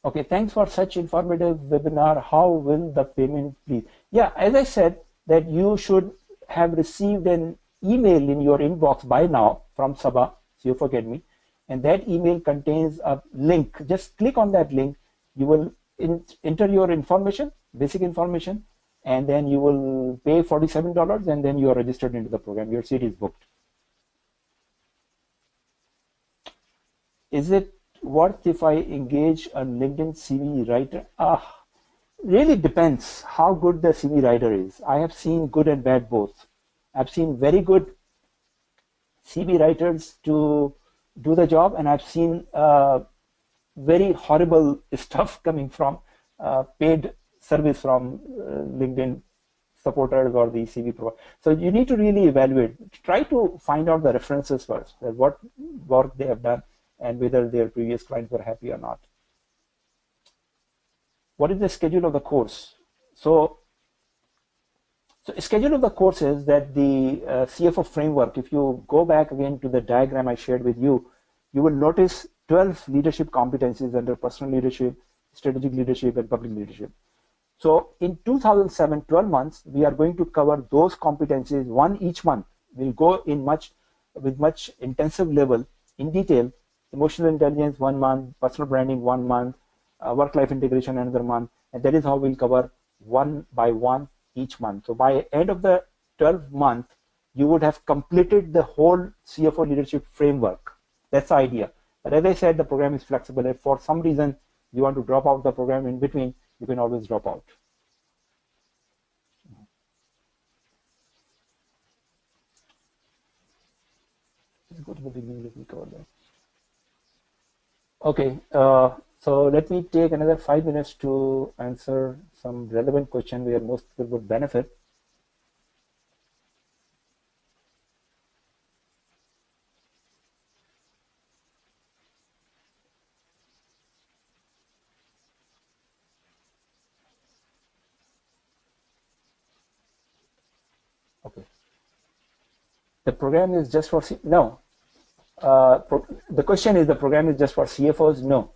Okay, thanks for such informative webinar. How will the payment please? Yeah, as I said, that you should have received an email in your inbox by now from Sabah, CFO Academy, and that email contains a link. Just click on that link. You will enter your information, basic information, and then you will pay $47, and then you are registered into the program. Your seat is booked. Is it worth if I engage a LinkedIn CV writer? Really depends how good the CV writer is. I have seen good and bad both. I've seen very good CV writers to do the job, and I've seen very horrible stuff coming from paid service from LinkedIn supporters or the CV provider. So you need to really evaluate. Try to find out the references first, what work they have done and whether their previous clients were happy or not. What is the schedule of the course? So schedule of the course is that the CFO framework, if you go back again to the diagram I shared with you, you will notice 12 leadership competencies under personal leadership, strategic leadership, and public leadership. So in 2007, 12 months, we are going to cover those competencies, one each month. We'll go in with much intensive level in detail. Emotional intelligence 1 month, personal branding 1 month, work-life integration another month, and that is how we'll cover one by one each month. So by end of the 12th month, you would have completed the whole CFO leadership framework. That's the idea. But as I said, the program is flexible. If for some reason you want to drop out the program in between, you can always drop out. go to the beginning. Let me cover that. Okay, so let me take another 5 minutes to answer some relevant question where most people would benefit. Okay, the program is just for no. The question is, the program is just for CFOs? No.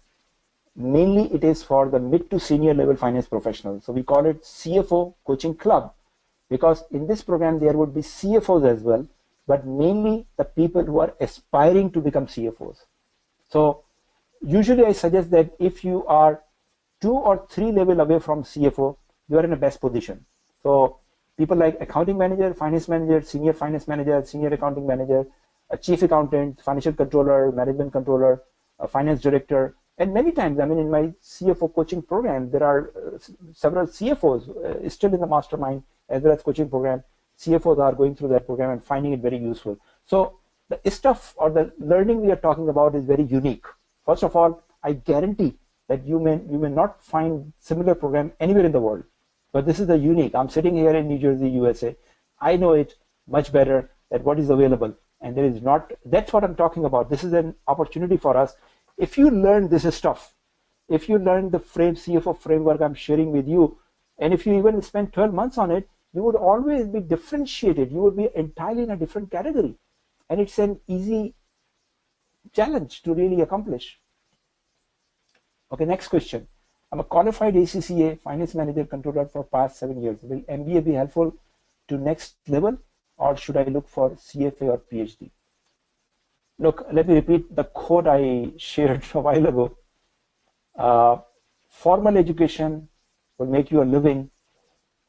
Mainly it is for the mid to senior level finance professionals. So we call it CFO Coaching Club, because in this program there would be CFOs as well, but mainly the people who are aspiring to become CFOs. So usually I suggest that if you are 2 or 3 level away from CFO, you are in the best position. So people like accounting manager, finance manager, senior accounting manager, a chief accountant, financial controller, management controller, a finance director, and many times, I mean, in my CFO coaching program, there are several CFOs still in the mastermind as well as coaching program. CFOs are going through that program and finding it very useful. So the stuff or the learning we are talking about is very unique. First of all, I guarantee that you may not find similar program anywhere in the world, but this is the unique. I'm sitting here in New Jersey, USA. I know it much better that what is available, and there is not. That's what I'm talking about. This is an opportunity for us. If you learn this stuff, if you learn the CFO framework I'm sharing with you, and if you even spend 12 months on it, you would always be differentiated. You would be entirely in a different category, and it's an easy challenge to really accomplish. Okay, next question. I'm a qualified ACCA finance manager controller for past 7 years. Will MBA be helpful to next level, or should I look for CFA or PhD? Look, let me repeat the quote I shared a while ago. Formal education will make you a living.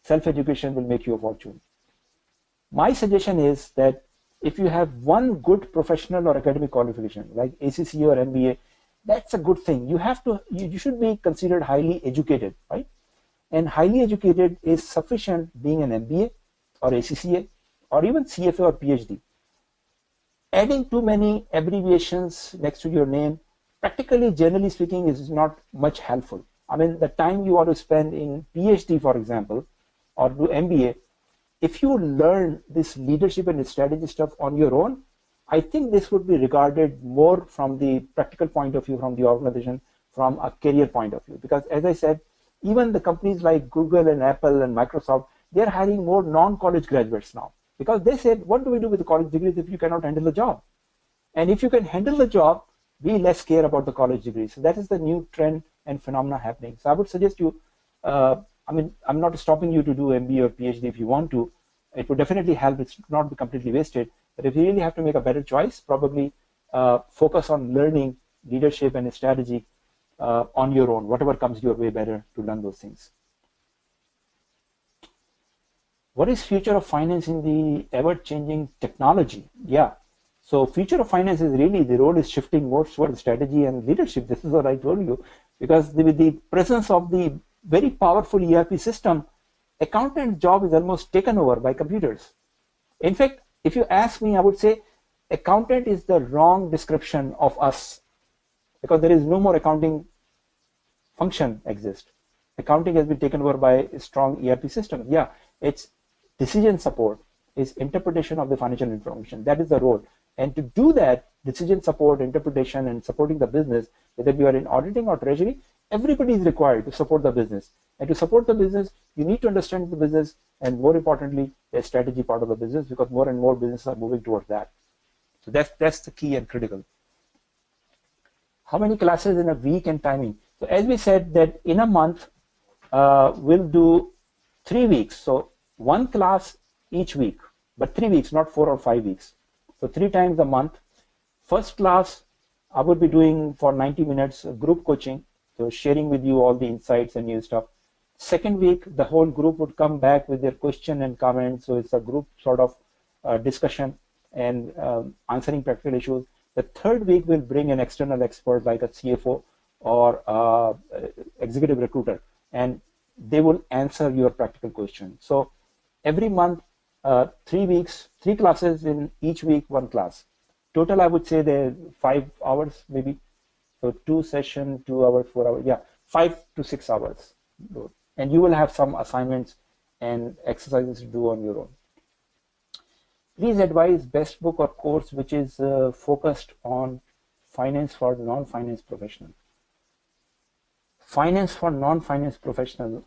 Self-education will make you a fortune. My suggestion is that if you have one good professional or academic qualification like ACCA or MBA, that's a good thing. You should be considered highly educated, right? And highly educated is sufficient being an MBA or ACCA or even CFA or PhD. Adding too many abbreviations next to your name, practically, generally speaking, is not much helpful. I mean, the time you want to spend in PhD, for example, or do MBA, if you learn this leadership and strategy stuff on your own, I think this would be regarded more from the practical point of view, from the organization, from a career point of view. Because as I said, even the companies like Google and Apple and Microsoft, they're hiring more non-college graduates now. Because they said, what do we do with the college degrees if you cannot handle the job? And if you can handle the job, we less care about the college degrees. So that is the new trend and phenomena happening. So I would suggest you, I mean, I'm not stopping you to do MBA or PhD if you want to. It would definitely help. It's not be completely wasted. But if you really have to make a better choice, probably focus on learning leadership and strategy on your own. Whatever comes your way, better to learn those things. What is future of finance in the ever-changing technology? Yeah. So future of finance is really, the role is shifting more towards strategy and leadership. This is what I told you. Because with the presence of the very powerful ERP system, accountant's job is almost taken over by computers. In fact, if you ask me, I would say accountant is the wrong description of us, because there is no more accounting function exist. Accounting has been taken over by a strong ERP system. Yeah, it's decision support, is interpretation of the financial information. That is the role. And to do that, decision support, interpretation, and supporting the business, whether you are in auditing or treasury, everybody is required to support the business. And to support the business, you need to understand the business, and more importantly, a strategy part of the business, because more and more businesses are moving towards that. So that's the key and critical. How many classes in a week and timing? So as we said that in a month, we'll do 3 weeks. So 1 class each week, but 3 weeks, not 4 or 5 weeks. So 3 times a month. First class, I would be doing for 90 minutes group coaching, so sharing with you all the insights and new stuff. Second week, the whole group would come back with their question and comments. So it's a group sort of discussion and answering practical issues. The third week, we'll bring an external expert like a CFO or executive recruiter, and they will answer your practical question. So every month, 3 weeks, 3 classes in each week, 1 class. Total, I would say there 5 hours maybe. So 2 sessions, 2 hours, 4 hours, yeah, 5 to 6 hours. And you will have some assignments and exercises to do on your own. Please advise best book or course which is focused on finance for non-finance professional. Finance for non-finance professional.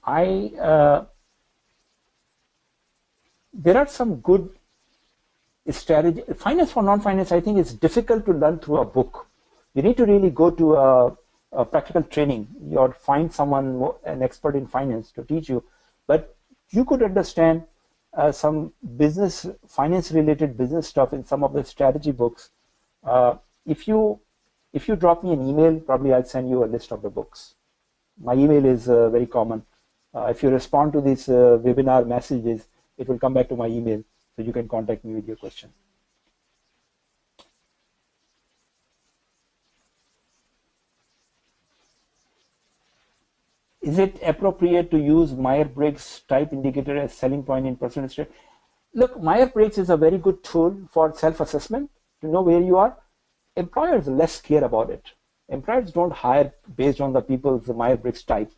There are some good strategy. Finance for non-finance, I think, is difficult to learn through a book. You need to really go to a practical training or find someone, an expert in finance, to teach you. But you could understand some finance-related business stuff in some of the strategy books. If you drop me an email, probably I'll send you a list of the books. My email is very common. If you respond to these webinar messages, it will come back to my email, so you can contact me with your question. Is it appropriate to use Myers-Briggs type indicator as selling point in personal history? Look, Myers-Briggs is a very good tool for self-assessment to know where you are. Employers less care about it. Employers don't hire based on the people's Myers-Briggs type.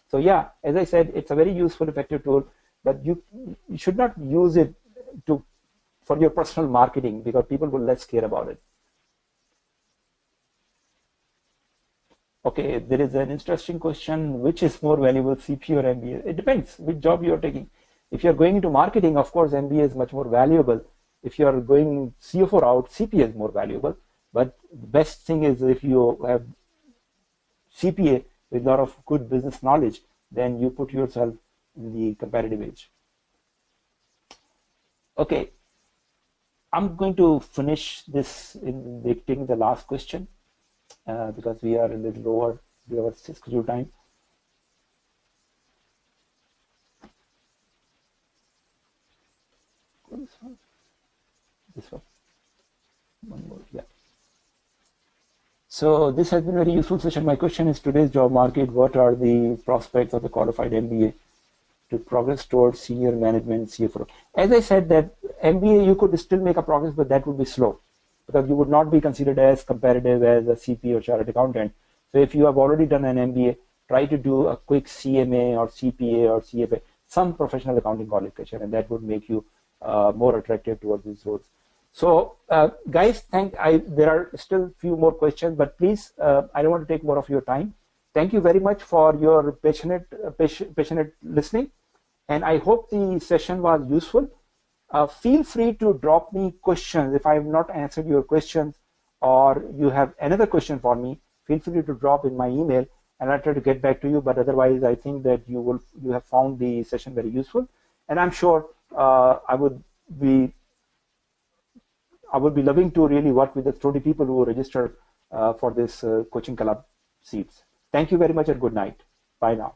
So yeah, as I said, it's a very useful, effective tool, but you should not use it for your personal marketing, because people will less care about it. Okay, there is an interesting question. Which is more valuable, CPA or MBA? It depends which job you're taking. If you're going into marketing, of course, MBA is much more valuable. If you're going CFO route, CPA is more valuable. But the best thing is if you have CPA with a lot of good business knowledge, then you put yourself in the competitive edge. Okay, I'm going to finish this in taking the last question because we are a little over our schedule time. This one more, yeah. So this has been a very useful session. My question is, today's job market, what are the prospects of the qualified MBA to progress towards senior management CFO? As I said, that MBA, you could still make a progress, but that would be slow, because you would not be considered as competitive as a CPA or chartered accountant. So if you have already done an MBA, try to do a quick CMA or CPA or CFA, some professional accounting qualification, and that would make you more attractive towards these roles. So guys, there are still a few more questions, but please, I don't want to take more of your time. Thank you very much for your passionate listening, and I hope the session was useful. Feel free to drop me questions if I have not answered your questions, or you have another question for me. Feel free to drop in my email, and I'll try to get back to you. But otherwise, I think that you have found the session very useful, and I'm sure I would be loving to really work with the 20 people who registered for this coaching club seats. Thank you very much, and good night. Bye now.